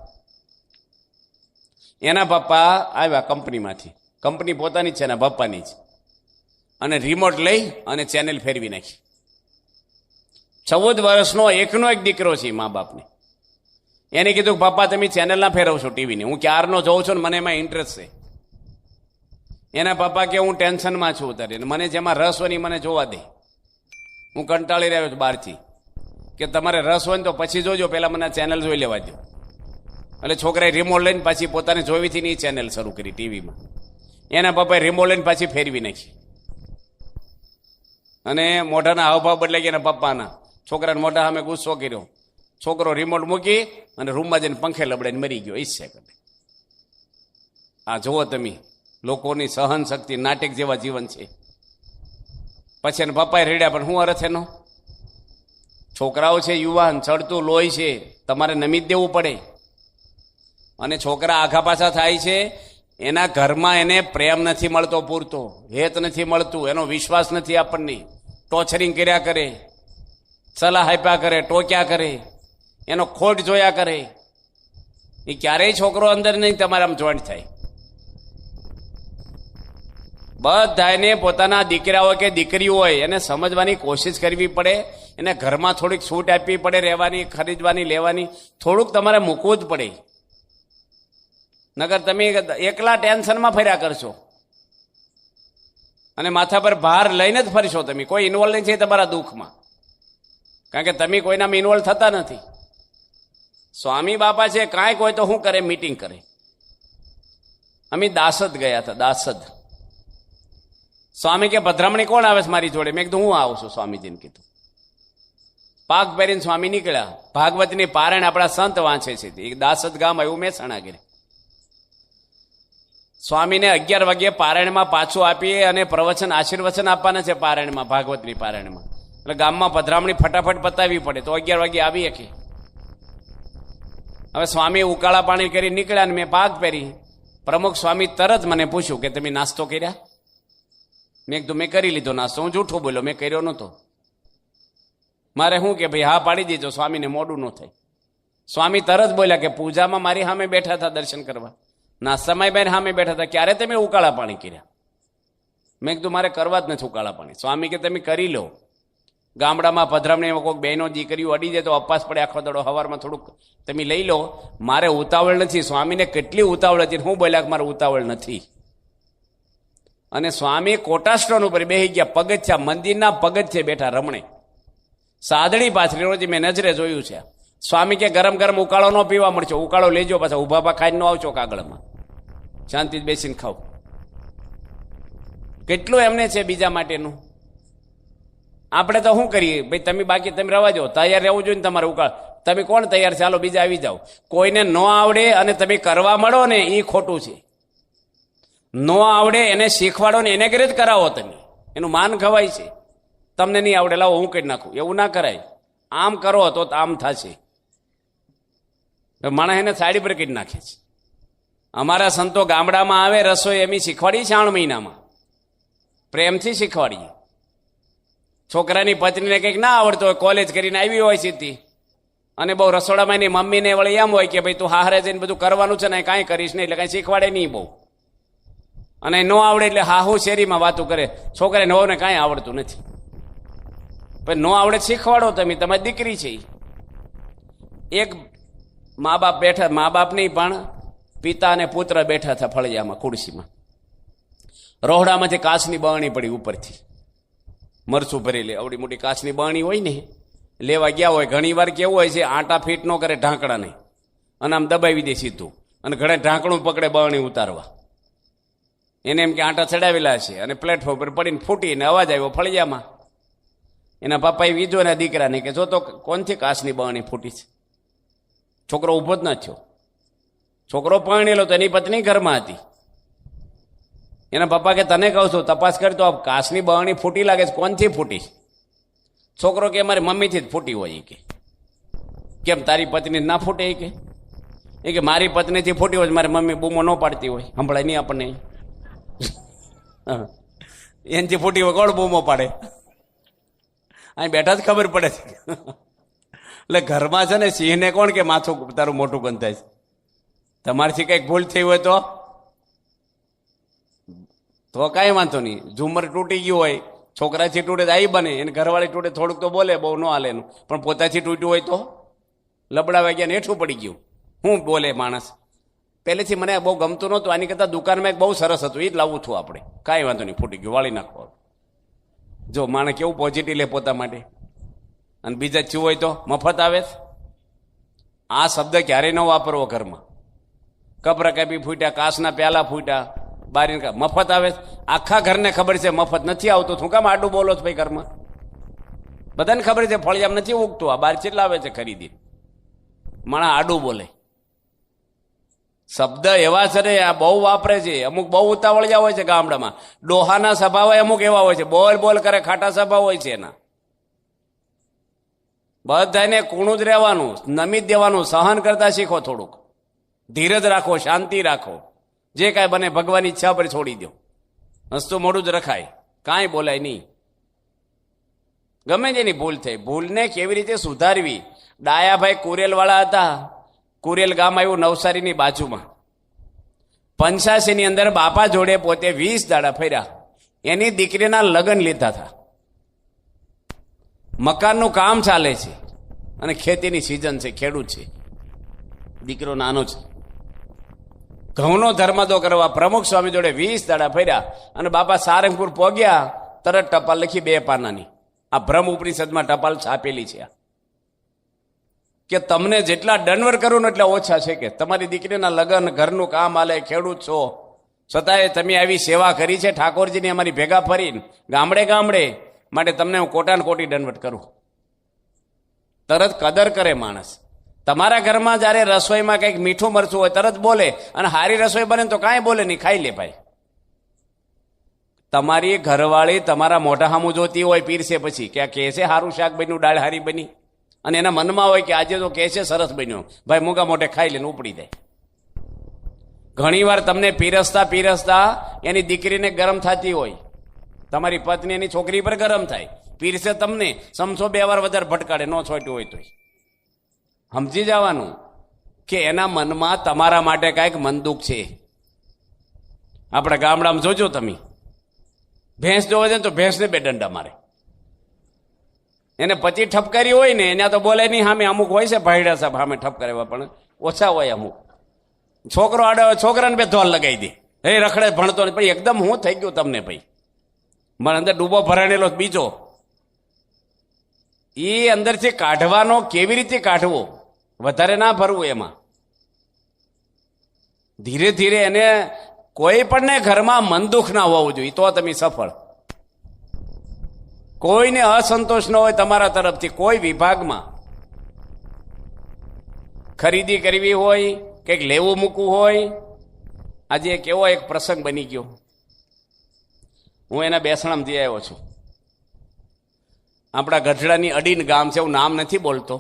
એના પપ્પા આવ્યા કંપનીમાંથી, કંપની પોતાની જ છે એના પપ્પાની જ, અને રિમોટ લઈ અને ચેનલ ફેરવી નાખી. 14 વર્ષનો એકનો એક દીકરો છે મા બાપને. એને કીધું પપ્પા તમે ચેનલ ના ફેરવશો ટીવીની, હું ક્યારનો જોઉં છું ને મને એમાં ઇન્ટરેસ્ટ છે. એના પપ્પા કે હું ટેન્શનમાં છું અત્યારે, મને જેમાં રસ હોય ને મને જોવા દે, હું કંટાળી રહ્યો છું બહારથી. કે તમારે રસ હોય ને તો પછી જોજો, પહેલા મને ચેનલ જોઈ લેવા દો. એટલે છોકરાએ રિમોટ લઈને પાછી પોતાને જોવીથી ની ચેનલ શરૂ કરી ટીવીમાં. એના પપ્પાએ રિમોટ લઈને પાછી ફેરવી નાખી અને મોઢાના હાવભાવ બદલાઈ ગયા. એના પપ્પાના છોકરાને મોઢા સામે ગુસ્સો કર્યો. છોકરો રિમોટ મૂકી અને રૂમમાં જઈને પંખે લબડાઈને મરી ગયો. ઈ છે. આ જુઓ તમે, લોકોની સહન શક્તિ નાટક જેવા જીવન છે. પછી એને પપ્પાએ રેડ્યા, પણ હું અરથ એનો છોકરાઓ છે યુવાન, ચડતું લોહી છે, તમારે નમી જ દેવું પડે. અને છોકરા આઘા પાછા થાય છે, એના ઘરમાં એને પ્રેમ નથી મળતો પૂરતો, હેત નથી મળતું, એનો વિશ્વાસ નથી આપણને, ટોર્ચરિંગ કર્યા કરે, સલાહ આપ્યા કરે, ટોક્યા કરે, એનો ખોટ જોયા કરે. એ ક્યારેય છોકરો અંદર નહીં તમારે આમ જોઈન્ટ થાય. બધાને પોતાના દીકરા હોય કે દીકરી હોય એને સમજવાની કોશિશ કરવી પડે, એને ઘરમાં થોડીક છૂટ આપવી પડે, રહેવાની, ખરીદવાની, લેવાની, થોડુંક તમારે મૂકવું જ પડે. નગર તમે એકલા ટેન્શનમાં ફર્યા કરશો અને માથા પર ભાર લઈને જ ફરશો. તમે કોઈ ઇન્વોલ્વ નહીં છે તમારા દુઃખમાં, કારણ કે તમે કોઈનામાં ઇન્વોલ્વ થતા નથી. સ્વામી બાપા છે કાંઈક હોય તો શું કરે, મીટિંગ કરે. અમે દાસદ ગયા હતા, દાસદ. સ્વામી કે પધરામણી કોણ આવે છે મારી જોડે? મેં કીધું હું આવું છું. સ્વામીજીને કીધું. પાક પહેરીને સ્વામી નીકળ્યા. ભાગવતની પારાયણ આપણા સંત વાંચે છે. એક દાસદ ગામ આવ્યું મહેસાણા ઘરે. સ્વામીને 11 વાગ્યે પારાયણમાં પાછું આપીએ અને પ્રવચન આશીર્વચન આપવાના છે પારાયણમાં, ભાગવતની પારાયણમાં. એટલે ગામમાં પધરામણી ફટાફટ પતાવવી પડે તો 11 વાગ્યે આવી શકી. હવે સ્વામી ઉકાળા પાણી કરી નીકળ્યા અને મેં પાક પહેરી. પ્રમુખ સ્વામી તરત મને પૂછ્યું કે તમે નાસ્તો કર્યા? મેં કીધું મેં કરી લીધો નાસ્તો. હું જૂઠું બોલ્યો, મેં કર્યો નહોતો. મારે શું કે ભાઈ હા પાડી દીધો, સ્વામીને મોડું ન થાય. સ્વામી તરત બોલ્યા કે પૂજામાં મારી સામે બેઠા હતા દર્શન કરવા, નાસ્તામાં બેન સામે બેઠા હતા, ક્યારે તમે ઉકાળા પાણી કર્યા? મેં કીધું મારે કરવા જ નથી ઉકાળા પાણી. સ્વામી કે તમે કરી લો. ગામડામાં પધરામણીમાં કોઈક બહેનો દીકરીઓ અડી જાય તો અપાસ પડે આખો દડો, સવારમાં થોડુંક તમે લઈ લો. મારે ઉતાવળ નથી. સ્વામીને કેટલી ઉતાવળ હતી. હું બોલ્યા કે મારે ઉતાવળ નથી. અને સ્વામી કોટા સ્ટોન ઉપર બેસી ગયા, પગથિયા, મંદિરના પગથિયે બેઠા રમણે, સાદડી પાથરી. રોજ મેં નજરે જોયું છે. સ્વામી કે ગરમ ગરમ ઉકાળો ન પીવા મળશે, ઉકાળો લેજો, પાછા ઉભા પા ખાઈને ન આવશો કાગળમાં, શાંતિ બેસીને ખાવ. કેટલું એમને છે બીજા માટેનું. આપણે તો શું કરીએ ભાઈ, તમે બાકી તમે રવા જાઓ, તૈયાર રહેવું જોઈએ ને તમારે ઉકાળ. તમે કોણ તૈયાર, ચાલો બીજા આવી જાઓ. કોઈને ન આવડે અને તમે કરવા મળો ને એ ખોટું છે. ન આવડે એને શીખવાડો ને એને ઘરે જ કરાવો. તમે એનું માન ખવાય છે. તમને નહીં આવડે લાવો હું કરી નાખું, એવું ના કરાય. આમ કરો તો આમ થશે. માણસ એને સાડી પર કરી નાખે છે. અમારા સંતો ગામડામાં આવે, રસોઈ એમ શીખવાડી 3 મહિનામાં, પ્રેમથી શીખવાડીએ. છોકરાની પત્નીને કંઈક ના આવડતો હોય, કોલેજ કરીને આવી હોય સીધી, અને બહુ રસોડામાં એની મમ્મીને વળી એમ હોય કે ભાઈ તું હારે જઈને બધું કરવાનું છે ને, કાંઈ કરીશ નહીં, એટલે કાંઈ શીખવાડે નહીં બહુ. અને ન આવડે એટલે હાહુ શેરીમાં વાતું કરે. છોકરાને હોને કાંઈ આવડતું નથી. પણ ન આવડે શીખવાડો તમે, તમારી દીકરી છે. એક મા બાપ બેઠા, મા બાપ નહીં પણ પિતા અને પુત્ર બેઠા હતા ફળિયામાં ખુરશીમાં. રોહડામાંથી કાચની બરણી પડી ઉપરથી, મરચું ભરેલી આવડી મોટી કાચની બરણી હોય ને, લેવા ગયા હોય. ઘણી વાર કેવું હોય છે, આટા ફીટ ન કરે ઢાંકણા નહીં, અને આમ દબાવી દે સીધું, અને ઘણા ઢાંકણું પકડે બરણી ઉતારવા. એને એમ કે આટા ચડાવેલા છે, અને પ્લેટફોર્મ પર પડીને ફૂટીને અવાજ આવ્યો ફળિયામાં. એના પપ્પાએ વીજો એના દીકરાને કે જો તો કોનથી કાચની બરણી ફૂટી છે. છોકરો ઊભો જ ના થયો. છોકરો પરણેલો તો એની પત્ની ઘરમાં હતી. એના પપ્પા કે તને કહું છું તપાસ કરી તો કાચની બરણી ફૂટી લાગે છે, કોનથી ફૂટી? છોકરો કે મારી મમ્મીથી જ ફૂટી હોય. કે કેમ તારી પત્ની ના ફૂટે? એ કે મારી પત્નીથી ફૂટી હોય, મારી મમ્મી બૂમો ન પાડતી હોય, સંભળાય નહીં આપણને. એનથી ફૂટી હોય કોણ બૂમો પાડે? અહીં બેઠા જ ખબર પડે છે. એટલે ઘરમાં છે ને સિંહને કોણ કે માથું તારું મોટું ગંધાય છે? તમારથી કંઈક ભૂલ થઈ હોય તો કાંઈ વાંધો નહીં. ઝુમર તૂટી ગયું હોય, છોકરાથી તૂટે તો આવી બને, એને ઘરવાળી તૂટે થોડુંક તો બોલે, બહુ ન હાલે એનું. પણ પોતાથી તૂટ્યું હોય તો લબડા વાગ્યા ને હેઠું પડી ગયું. શું બોલે માણસ? પહેલેથી મને બહુ ગમતું નહોતું. આની કરતાં દુકાનમાં એક બહુ સરસ હતું, એ જ લાવવું છું આપણે. કાંઈ વાંધો નહીં, ફૂટી ગયું, વાળી નાખો. જો માણસ કેવું પોઝિટિવ લે પોતા માટે, અને બીજા ચૂ હોય તો મફત આવે. આ શબ્દ ક્યારેય ન વાપરવો ઘરમાં. કપરા કાપી ફૂટ્યા, કાચના પ્યાલા ફૂટ્યા, બારી મફત આવે. આખા ઘરને ખબર છે મફત નથી આવતું. શું કામ આડું બોલો છો ભાઈ ઘરમાં? બધાને ખબર છે ફળિયામ નથી ઉગતું. આ બાર ચેટલા આવે છે ખરીદી. માણસ આડું બોલે. શબ્દ એવા છે ને આ બહુ વાપરે છે. અમુક બહુ ઉતાવળિયા હોય છે ગામડામાં. ડોહાના સ્વભાવ અમુક એવા હોય છે, બોલ બોલ કરે, ખાટા સ્વભાવ હોય છે એના. બધાને કૂણું જ રહેવાનું, નમી જ દેવાનું, સહન કરતા શીખો, થોડુંક ધીરજ રાખો, શાંતિ રાખો, જે કાંઈ બને ભગવાનની ઈચ્છા પર છોડી દો. હસતું મોડું જ રખાય, કાંઈ બોલાય નહીં. ગમે તેની ભૂલ થઈ, ભૂલને કેવી રીતે સુધારવી. ડાયાભાઈ કુરેલવાળા હતા. કુરેલ ગામ આવ્યું નવસારીની બાજુમાં. 85 ની અંદર બાપા જોડે પોતે 20 દાડા ફર્યા. એની દીકરીના લગ્ન લીધા હતા. મકાનનું કામ ચાલે છે અને ખેતીની સિઝન છે, ખેડૂત છે, દીકરો નાનો છે. ઘઉંનો ધર્મદો કરવા પ્રમુખ સ્વામી જોડે 20 દાડા ફર્યા અને બાપા સારંગપુર પહોંચ્યા. તરત ટપાલ લખી 2 પાનાની. આ બ્રહ્મ ઉપનિષદમાં ટપાલ છાપેલી છે કે તમને જેટલા દંડવર કરું ને એટલા ઓછા છે, કે તમારી દીકરીના લગ્ન, ઘરનું કામ હાલે, ખેડૂત છો, છતાંય તમે આવી સેવા કરી છે ઠાકોરજીની અમારી ભેગા ફરીને ગામડે ગામડે, માટે તમને હું કોટાને કોટી દંડવટ કરું. તરત કદર કરે માણસ. તમારા ઘરમાં જ્યારે રસોઈમાં કંઈક મીઠું મરચું હોય તરત બોલે, અને સારી રસોઈ બને તો કાંઈ બોલે નહીં, ખાઈ લે ભાઈ. તમારી ઘરવાળી તમારા મોઢા સામું જોતી હોય પીરસે પછી કે આ કહે છે સારું શાક બન્યું, દાળ હારી બની, અને એના મનમાં હોય કે આજે તો કહે છે સરસ બન્યો, ભાઈ મૂગા મોઢે ખાઈ લઈને ઉપડી જાય. ઘણી વાર તમને પીરસતા પીરસતા એની દીકરીને ગરમ થતી હોય, તમારી પત્ની એની છોકરી પર ગરમ થાય, પીરસે તમને સમસો 2 વાર વધારે ભટકાડે, ન છોટ્યું હોય તો સમજી જવાનું કે એના મનમાં તમારા માટે કાંઈક મનદુખ છે. આપણા ગામડામાં જોજો તમે, ભેંસ જોવા જાય તો ભેંસને 2 દંડા મારે. એને પતિ ઠપકારી હોય ને એના તો બોલે નહીં, સામે અમુક હોય છે ભાઈડા સાહેબ સામે ઠપકારવા, પણ ઓછા હોય અમુક. છોકરો આડે છોકરાને 2 ધોલ લગાવી દે, હે રખડે ભણતો ને ભાઈ એકદમ હું થઈ ગયું તમને ભાઈ, મને અંદર ડૂબો ભરાણેલો બીજો. એ અંદરથી કાઢવાનો કેવી રીતે કાઢવો, વધારે ના ભરવું એમાં. ધીરે ધીરે એને કોઈ પણ ઘરમાં મન દુઃખ ના હોવું જોઈએ, તો તમે સફળ. કોઈને અસંતોષ ન હોય તમારા તરફથી કોઈ વિભાગમાં. ખરીદી કરવી હોય, કંઈક લેવું મૂકવું હોય. આજે કેવો એક પ્રસંગ બની ગયો. હું એના બેસણામથી આવ્યો છું. આપણા ગઢડાની અડીન ગામ છે, હું નામ નથી બોલતો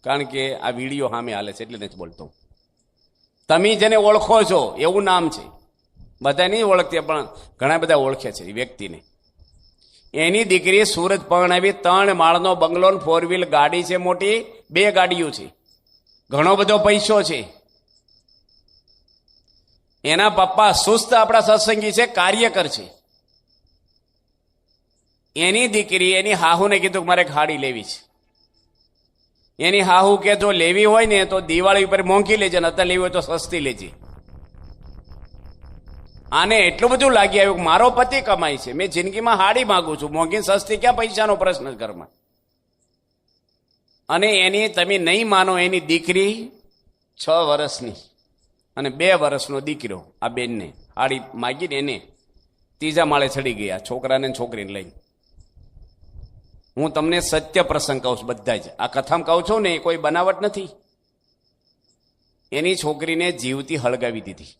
કારણ કે આ વિડીયો સામે હાલે છે એટલે નથી બોલતો. તમે જેને ઓળખો છો એવું નામ છે, બધા નહીં ઓળખતી પણ ઘણા બધા ઓળખે છે એ વ્યક્તિને. એની દીકરી સુરત પરણાવી, 3 માળનો બંગલો, 4 વ્હીલ ગાડી છે મોટી, 2 ગાડીઓ છે, ઘણો બધો પૈસો છે. એના પપ્પા સુસ્ત આપણા સત્સંગી છે, કાર્યકર છે. એની દીકરી એની હાહુને કીધું કે મારે ગાડી લેવી છે. એની હાહુ કે જો લેવી હોય ને તો દિવાળી ઉપર મોંઘી લેજે, ને અત્યારે લેવી હોય તો સસ્તી લેજે. આને એટલું બધું લાગી આવ્યું કે મારો પતિ કમાય છે, મેં જિંદગીમાં હાડી માંગુ છું, મોંઘી સસ્તી ક્યાં, પૈસાનો પ્રશ્ન ઘરમાં. અને એની તમે નહીં માનો, એની દીકરી 6 વર્ષની અને 2 વર્ષનો દીકરો, આ બેનને હાડી માગીને એને 3જા માળે ચડી ગયા, છોકરાને છોકરીને લઈને. હું તમને સત્ય પ્રસંગ કહું છું, બધા જ આ કથામાં કહું છું ને, કોઈ બનાવટ નથી. એની છોકરીને જીવતી હળગાવી દીધી.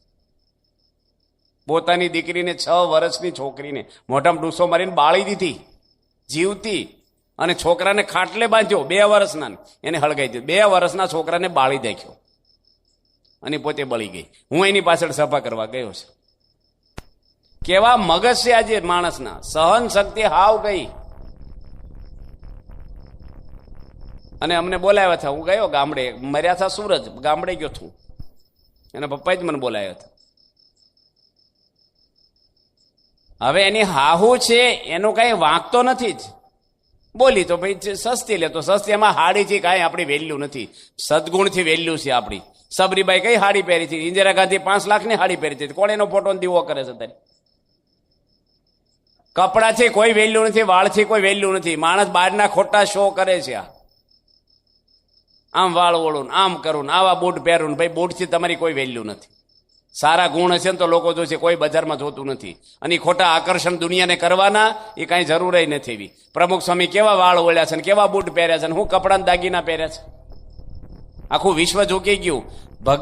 પોતાની દીકરીને 6 વર્ષની છોકરીને મોઢામાં ડૂસો મારીને બાળી દીધી જીવતી, અને છોકરાને ખાટલે બાંધ્યો, 2 વર્ષના એને હળગાવી દીધો. 2 વર્ષના છોકરાને બાળી નાખ્યો અને પોતે બળી ગઈ. હું એની પાછળ સભા કરવા ગયો છું. કેવા મગજ છે આજે માણસના, સહન શક્તિ હાવ ગઈ. અને અમને બોલાવ્યા હતા, હું ગયો ગામડે, મર્યા હતા સુરત, ગામડે ગયો છું, એના પપ્પાએ જ મને બોલાવ્યા હતા. હવે એની હાહુ છે એનો કઈ વાંક તો નથી જ, બોલી તો ભાઈ સસ્તી લે તો સસ્તી, એમાં હાડીથી કાંઈ આપણી વેલ્યુ નથી, સદગુણથી વેલ્યુ છે આપણી. સબરીબાઈ કઈ હાડી પહેરી છે, ઇન્દિરા ગાંધી 5 લાખની હાડી પહેરી છે, કોણ એનો ફોટો દીવો કરે છે ત્યારે. કપડાથી કોઈ વેલ્યુ નથી, વાળથી કોઈ વેલ્યુ નથી. માણસ બહારના ખોટા શો કરે છે. આમ વાળ ઓળું, આમ કરું, આવા બૂટ પહેરું, ભાઈ બૂટથી તમારી કોઈ વેલ્યુ નથી. સારા ગુણ હશે ને તો લોકો જોશે, કોઈ બજારમાં જોતું નથી. અને ખોટા આકર્ષણ દુનિયાને કરવાના એ કાંઈ જરૂર નથી એવી. પ્રમુખ સ્વામી કેવા વાળ ઓળ્યા છે ને કેવા બૂટ પહેર્યા છે ને હું કપડાના દાગીના પહેર્યા છે. આખું વિશ્વ ઝૂકી ગયું.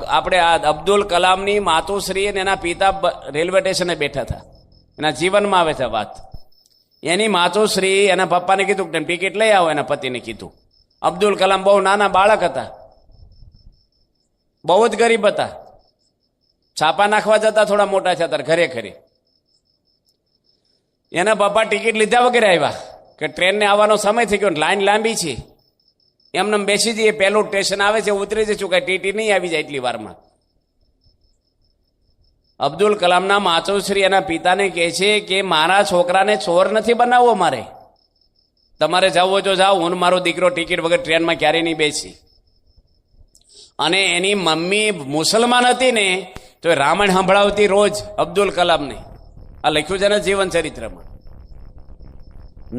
આપણે આ અબ્દુલ કલામની માતુશ્રી અને એના પિતા રેલવે સ્ટેશને બેઠા હતા, એના જીવનમાં આવે છે વાત. એની માતુશ્રી એના પપ્પાને કીધું કે ટિકિટ લઈ આવો, એના પતિને કીધું. અબ્દુલ કલામ બહુ નાના બાળક હતા, બહુ જ ગરીબ હતા. છાપા નાખવા જતા થોડા મોટા થયા ત્યારે ઘરે ઘરે. એના પપ્પા ટિકિટ લીધા વગેરે આવ્યા કે ટ્રેનને આવવાનો સમય થઈ ગયો, લાઈન લાંબી છે, એમને બેસી જઈએ, પહેલું સ્ટેશન આવે છે ઉતરી જઈશું, કઈ ટીટી નહીં આવી જાય એટલી વારમાં. અબ્દુલ કલામના માતોશ્રી એના પિતાને કહે છે કે મારા છોકરાને ચોર નથી બનાવવો, મારે તમારે જવો જો જાઓ, હું મારો દીકરો ટિકિટ વગર ટ્રેનમાં ક્યારેય નહીં બેસી. અને એની મમ્મી મુસલમાન હતી ને તો એ રામાયણ સંભળાવતી રોજ અબ્દુલ કલામને. આ લખ્યું છે ને જીવન ચરિત્રમાં.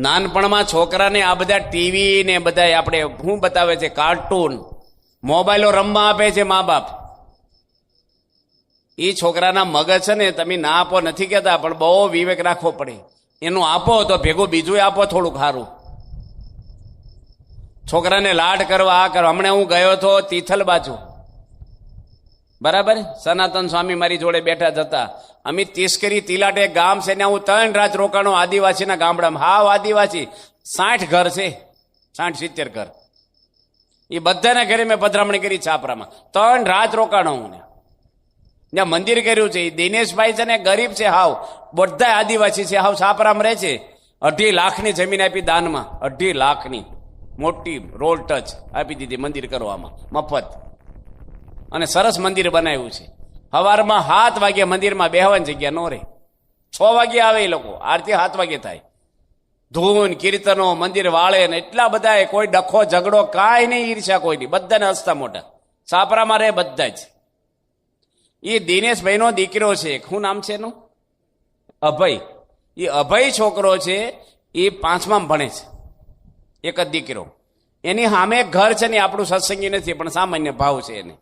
નાનપણમાં છોકરાને આ બધા ટીવી ને બધા આપણે શું બતાવે છે, કાર્ટૂન, મોબાઈલો રમવા આપે છે મા બાપ. એ છોકરાના મગજ છે ને, તમે ના આપો નથી કહેતા, પણ બહુ વિવેક રાખવો પડે. એનું આપો તો ભેગું બીજું આપો થોડુંક સારું. છોકરાને લાડ કરવા આ કરવા. હમણાં હું ગયો હતો તિથલ બાજુ, બરાબર, સનાતન સ્વામી મારી જોડે બેઠા જતા. અમે તિસ્કરી તિલાટ એક ગામ છે ને હું 3 રાત રોકાણો આદિવાસીના ગામડામાં. હાવ આદિવાસી, 60 ઘર છે, 60-70 ઘર. એ બધાના ઘરે મેં પધરામણી કરી છાપરામાં. 3 રાત રોકાણો હું ત્યાં મંદિર કર્યું છે. દિનેશભાઈ છે ને ગરીબ છે હાવ, બધા આદિવાસી છે, હાવ છાપરામાં રહે છે. 2.5 લાખની જમીન આપી દાનમાં, 2.5 લાખની મોટી રોડ ટચ આપી દીધી મંદિર કરવામાં મફત. અને સરસ મંદિર બનાવ્યું છે. સવારમાં 7 વાગે મંદિરમાં બેહવાની જગ્યા ન રહે, 6 વાગે આવે એ લોકો, આરતી 7 વાગે થાય. ધૂન કીર્તનો મંદિર વાળે ને એટલા બધા, કોઈ ડખો ઝઘડો કાંઈ નહીં, ઈર્ષ્યા કોઈ નહીં, બધાને હસતા મોટા છાપરામાં રહે બધા જ. એ દિનેશભાઈનો દીકરો છે, શું નામ છે એનું, અભય. એ અભય છોકરો છે, એ 5માં ભણે છે, એક જ દીકરો. એની સામે ઘર છે ને, આપણું સત્સંગી નથી પણ સામાન્ય ભાવ છે એને.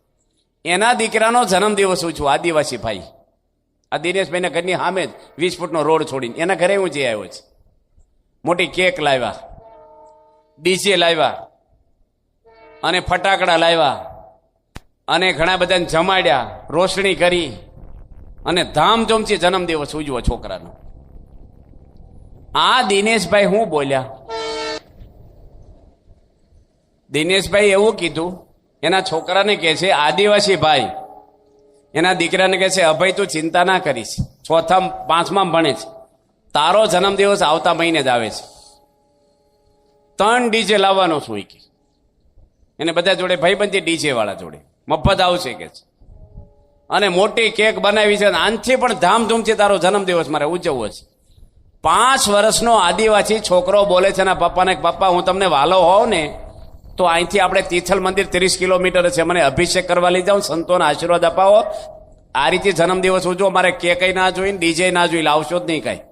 એના દીકરાનો જન્મદિવસ ઉજવું, આદિવાસી ભાઈ. આ દિનેશભાઈના ઘરની સામે જ 20 ફૂટનો રોડ છોડીને એના ઘરે હું જઈ આવ્યો છે. મોટી કેક લાવ્યા, ડીજે લાવ્યા, અને ફટાકડા લાવ્યા, અને ઘણા બધાને જમાડ્યા, રોશણી કરી, અને ધામધૂમથી જન્મદિવસ ઉજવો છોકરાનો. આ દિનેશભાઈ હું બોલ્યા, દિનેશભાઈ એવું કીધું એના છોકરાને કહે છે, આદિવાસી ભાઈ એના દીકરાને કહે છે, અભય તું ચિંતા ના કરીશ, 4માં 5માં ભણે છે, તારો જન્મદિવસ આવતા મહિને જ આવે છે. 3 ડીજે લાવવાનો છું કે એને બધા જોડે ભાઈબંધી ડીજે વાળા જોડે મફત આવશે કે છે. અને મોટી કેક બનાવી છે, આનથી પણ ધામધૂમથી તારો જન્મદિવસ મારે ઉજવવો છે. 5 વર્ષનો આદિવાસી છોકરો બોલે છે એના પપ્પાને, પપ્પા હું તમને વાલો હોઉં ને તો અહીંથી આપણે તિથલ મંદિર 30 કિલોમીટર છે, મને અભિષેક કરવા લઈ જાઓ, સંતોના આશીર્વાદ અપાવો, આ રીતે જન્મદિવસ ઉજવો, મારે કેક ના જોઈને ડીજે ના જોઈ, લાવશો જ નહીં કાંઈ,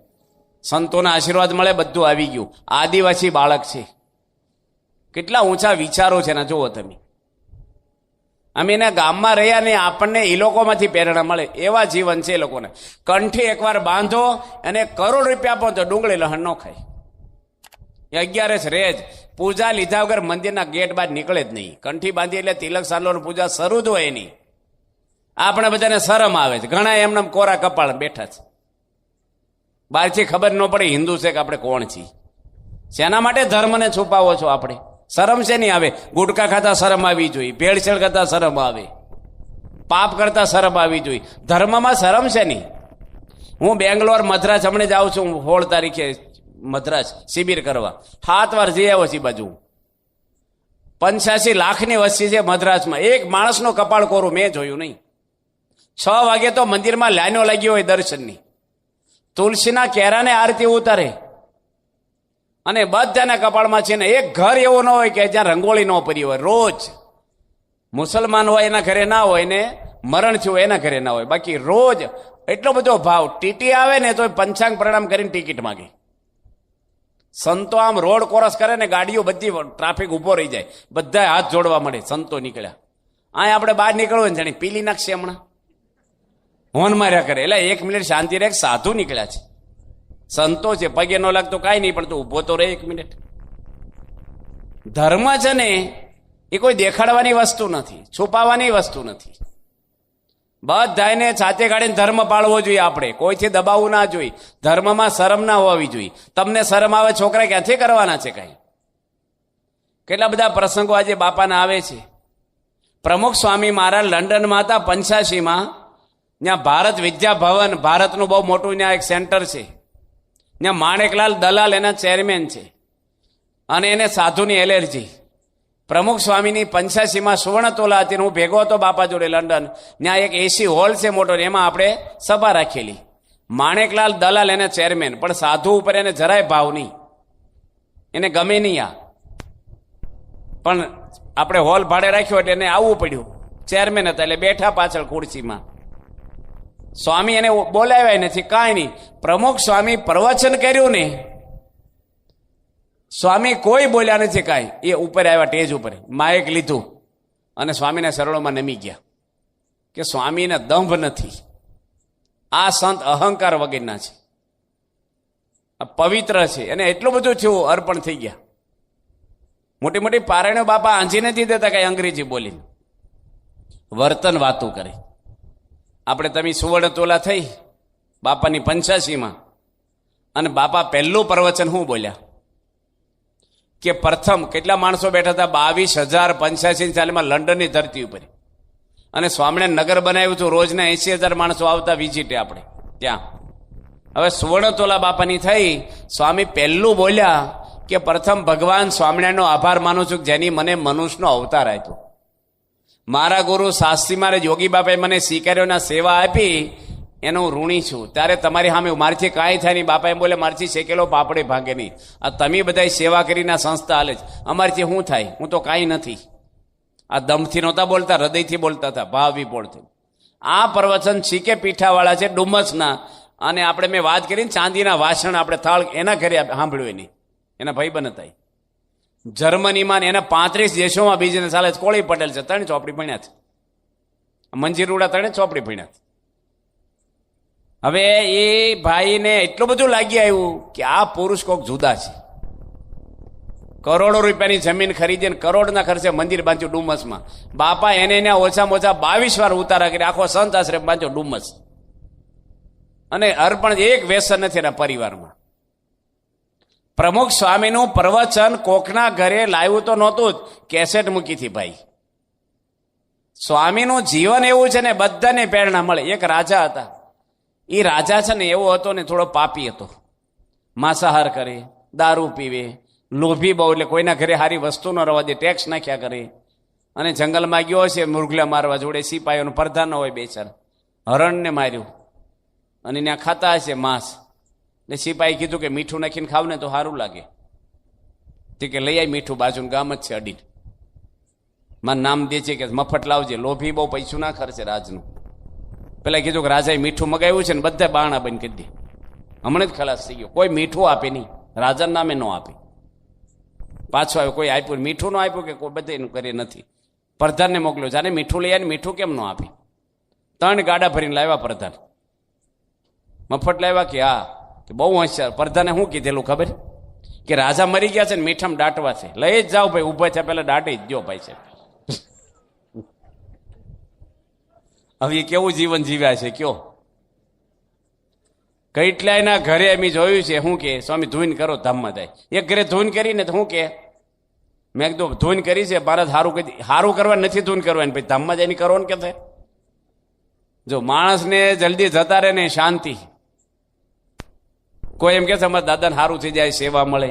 સંતોના આશીર્વાદ મળે, બધું આવી ગયું. આદિવાસી બાળક છે, કેટલા ઊંચા વિચારો છે ને જુઓ તમે. અમે એના ગામમાં રહ્યા ને આપણને એ લોકોમાંથી પ્રેરણા મળે, એવા જીવન છે એ લોકોને. કંઠી એકવાર બાંધો અને કરોડ રૂપિયા આપો તો ડુંગળી લહણ ન ખાય. એ 11 રહે જ, પૂજા લીધા વગર મંદિરના ગેટ બહાર નીકળે જ નહીં. કંઠી બાંધી એટલે તિલક સાંડલો પૂજા શરૂ જ હોય એની. આપણે બધાને શરમ આવે છે, ઘણા એમને કોરા કપાળ બેઠા છે, બહારથી ખબર ન પડે હિન્દુ છે કે આપણે કોણ છીએ. શેના માટે ધર્મને છુપાવો છો? આપણે શરમ છે નહીં આવે? ગુટકા ખાતા શરમ આવી જોઈએ, ભેળસેળ કરતા શરમ આવે, પાપ કરતા શરમ આવી જોઈએ. ધર્મમાં શરમ છે નહીં. હું બેંગ્લોર મદ્રાસ હમણાં જાઉં છું, 16 તારીખે મદ્રાસ શિબિર કરવા, 7 વાર જઈ આવ્યો છે. બાજુ 85 લાખની વસ્તી છે મદ્રાસમાં, એક માણસનો કપાળ કોરું મેં જોયું નહીં. 6 વાગે તો મંદિરમાં લાઈનો લાગી હોય દર્શનની, તુલસીના કેરાને આરતી ઉતારે, અને બધાના કપાળમાં છે ને એક ઘર એવું ન હોય કે જ્યાં રંગોળી ન પડી હોય. રોજ મુસલમાન હોય એના ઘરે ના હોય ને મરણ થયું એના ઘરે ના હોય, બાકી રોજ એટલો બધો ભાવ. ટીટી આવે ને તો પંચાંગ પ્રણામ કરીને ટિકિટ માંગે. સંતો આમ રોડ ક્રોસ કરે ને ગાડીઓ બધી ટ્રાફિક ઉભો રહી જાય, બધા હાથ જોડવા મળે. સંતો નીકળ્યા, અહીં આપણે બહાર નીકળવું ને જાણે પીલી નાખશે હમણાં, હોન માર્યા કરે. એટલે 1 મિનિટ શાંતિ રહે, સાધુ નીકળ્યા છે, સંતો છે, પગે ન લાગતો કાંઈ નહીં, પણ તું ઉભો તો રહે 1 મિનિટ. ધર્મ છે ને એ કોઈ દેખાડવાની વસ્તુ નથી, છુપાવવાની વસ્તુ નથી. બધાને છાતે કાઢીને ધર્મ પાળવો જોઈએ આપણે, કોઈથી દબાવવું ના જોઈએ. ધર્મમાં શરમ ના હોવી જોઈએ. તમને શરમ આવે છોકરા ક્યાંથી કરવાના છે કાંઈ? કેટલા બધા પ્રસંગો આજે બાપાના આવે છે. પ્રમુખ સ્વામી મહારાજ લંડનમાં હતા 85માં. ત્યાં ભારત વિદ્યા ભવન, ભારતનું બહુ મોટું ત્યાં એક સેન્ટર છે. ત્યાં માણેકલાલ દલાલ એના ચેરમેન છે અને એને સાધુની એલર્જી. પ્રમુખ સ્વામીની 85માં સુવર્ણ તોલા હતી. હું ભેગો હતો બાપા જોડે લંડન. ત્યાં એક એસી હોલ છે મોટો, એમાં આપણે સભા રાખેલી. માણેકલાલ દલાલ એને ચેરમેન, પણ સાધુ ઉપર એને જરાય ભાવ નહીં, એને ગમે નહીં આ. પણ આપણે હોલ ભાડે રાખ્યો એટલે એને આવવું પડ્યું. ચેરમેન હતા એટલે બેઠા પાછળ ખુરશીમાં. સ્વામી એને બોલાવ્યા નથી, કાંઈ નહીં. પ્રમુખ સ્વામી પ્રવચન કર્યું ને, સ્વામી કોઈ બોલ્યા નથી કાંઈ. એ ઉપર આવ્યા સ્ટેજ ઉપર, માઇક લીધું અને સ્વામીના શરણોમાં નમી ગયા કે સ્વામીને દંભ નથી, આ સંત અહંકાર વગરના છે, આ પવિત્ર છે. અને એટલું બધું થયું, અર્પણ થઈ ગયા. મોટી મોટી પારાયણો બાપા આંજી નથી દેતા કઈ અંગ્રેજી બોલીને, વર્તન વાતો કરે. આપણે તમે સુવર્ણ તોલા થઈ બાપાની 85માં, અને બાપા પહેલું પ્રવચન શું બોલ્યા કે પ્રથમ કેટલા માણસો બેઠા હતા? 22,085 સાલમાં લંડનની ધરતી ઉપર. અને સ્વામિનારાયણ નગર બનાવ્યું હતું, રોજના 80,000 માણસો આવતા વિઝિટે આપણે ત્યાં. હવે સુવર્ણ તોલા બાપાની થઈ. સ્વામી પહેલું બોલ્યા કે પ્રથમ ભગવાન સ્વામિનારાયણનો આભાર માનું છું જેની મને મનુષ્યનો અવતાર આપ્યો. મારા ગુરુ શાસ્ત્રી મારે યોગી બાપાએ મને સ્વીકાર્યોના સેવા આપી, એનો હું ઋણી છું. ત્યારે તમારી સામે મારથી કાંઈ થાય નહીં. બાપા એમ બોલે, મારથી શેકેલો પાપડે ભાગે નહીં. આ તમે બધા સેવા કરીને સંસ્થા હાલે છે, અમારથી શું થાય? હું તો કાંઈ નથી. આ દમથી નહોતા બોલતા, હૃદયથી બોલતા હતા, ભાવ વિપોળથી. આ પ્રવચન શીકે પીઠાવાળા છે ડુમસના, અને આપણે મેં વાત કરીને ચાંદીના વાસણ આપણે થાળ એના ઘરે સાંભળ્યું નહીં, એના ભાઈબંધ હતા. જર્મનીમાં એના 35 દેશોમાં બિઝનેસ ચાલે છે. કોળી પટેલ છે, 3 ચોપડી ભણ્યા છે. મંજીરુડા 3 ચોપડી ભણ્યા છે. હવે એ ભાઈને એટલું બધું લાગી આવ્યું કે આ પુરુષ કોક જુદા છે. કરોડો રૂપિયાની જમીન ખરીદીને કરોડના ખર્ચે મંદિર બાંધ્યું ડુમસમાં. બાપા એને ઓછામાં ઓછા 22 વાર ઉતારા કરી, આખો સંત આશ્રમ બાંધ્યો ડુમસ. અને અર્પણ એક વ્યસન નથી એના પરિવારમાં. પ્રમુખ સ્વામીનું પ્રવચન કોકના ઘરે લાવ્યું તો નહોતું જ, કેસેટ મૂકી હતી ભાઈ. સ્વામીનું જીવન એવું છે ને, બધાને પ્રેરણા મળે. એક રાજા હતા, એ રાજા છે ને એવો હતો ને, થોડો પાપી હતો. માંસાહાર કરે, દારૂ પીવે, લોભી બહુ, એટલે કોઈના ઘરે સારી વસ્તુ ન રહેવા દે, ટેક્સ નાખ્યા કરે. અને જંગલમાં ગયો હશે મુરઘલા મારવા, જોડે સિપાહીઓનો પ્રધાન હોય, બેચાર હરણને માર્યું અને ત્યાં ખાતા હશે માંસ. એટલે સિપાહી કીધું કે મીઠું નાખીને ખાવ ને તો સારું લાગે. તે કે લઈ આવી મીઠું, બાજુ ગામ જ છે અડીને. મારું નામ દે છે કે મફત લાવજે. લોભી બહુ પૈસું ના ખર્ચે રાજનું. પેલા કીધું કે રાજાએ મીઠું મગાવ્યું છે ને, બધા બારણા બંધ કરી દે. હમણાં જ ખલાસ થઈ ગયો. કોઈ મીઠું આપે નહીં, રાજાના નામે ન આપે. પાછું આવ્યું, કોઈ આપ્યું મીઠું ન આપ્યું કે કોઈ બધે એનું કરે નથી. પ્રધાનને મોકલ્યો, જાને મીઠું લઈ આવે, મીઠું કેમ ન આપે? 3 ગાડા ભરીને લાવ્યા પ્રધાન. મફત લાવ્યા કે હા? કે બહુ હોશિયાર. પ્રધાને શું કીધેલું ખબર કે રાજા મરી ગયા છે ને મીઠામાં દાટવા છે, લઈ જ જાઓ ભાઈ. ઉભા છે પેલા દાટી જ દો ભાઈ છે. હવે એ કેવું જીવન જીવ્યા છે કયો? કેટલાયના ઘરે અમે જોયું છે શું કે સ્વામી ધૂન કરો ધામમાં જાય. એક ઘરે ધૂન કરીને તો શું કે મેં કીધું ધૂન કરી છે ભારત સારું કરવા નથી ધૂન કરવાની, પછી ધામમાં જઈને કરો ને કે જો માણસને જલ્દી જતા રહે ને શાંતિ. કોઈ એમ કે છે અમારા દાદાને સારું થઈ જાય, સેવા મળે,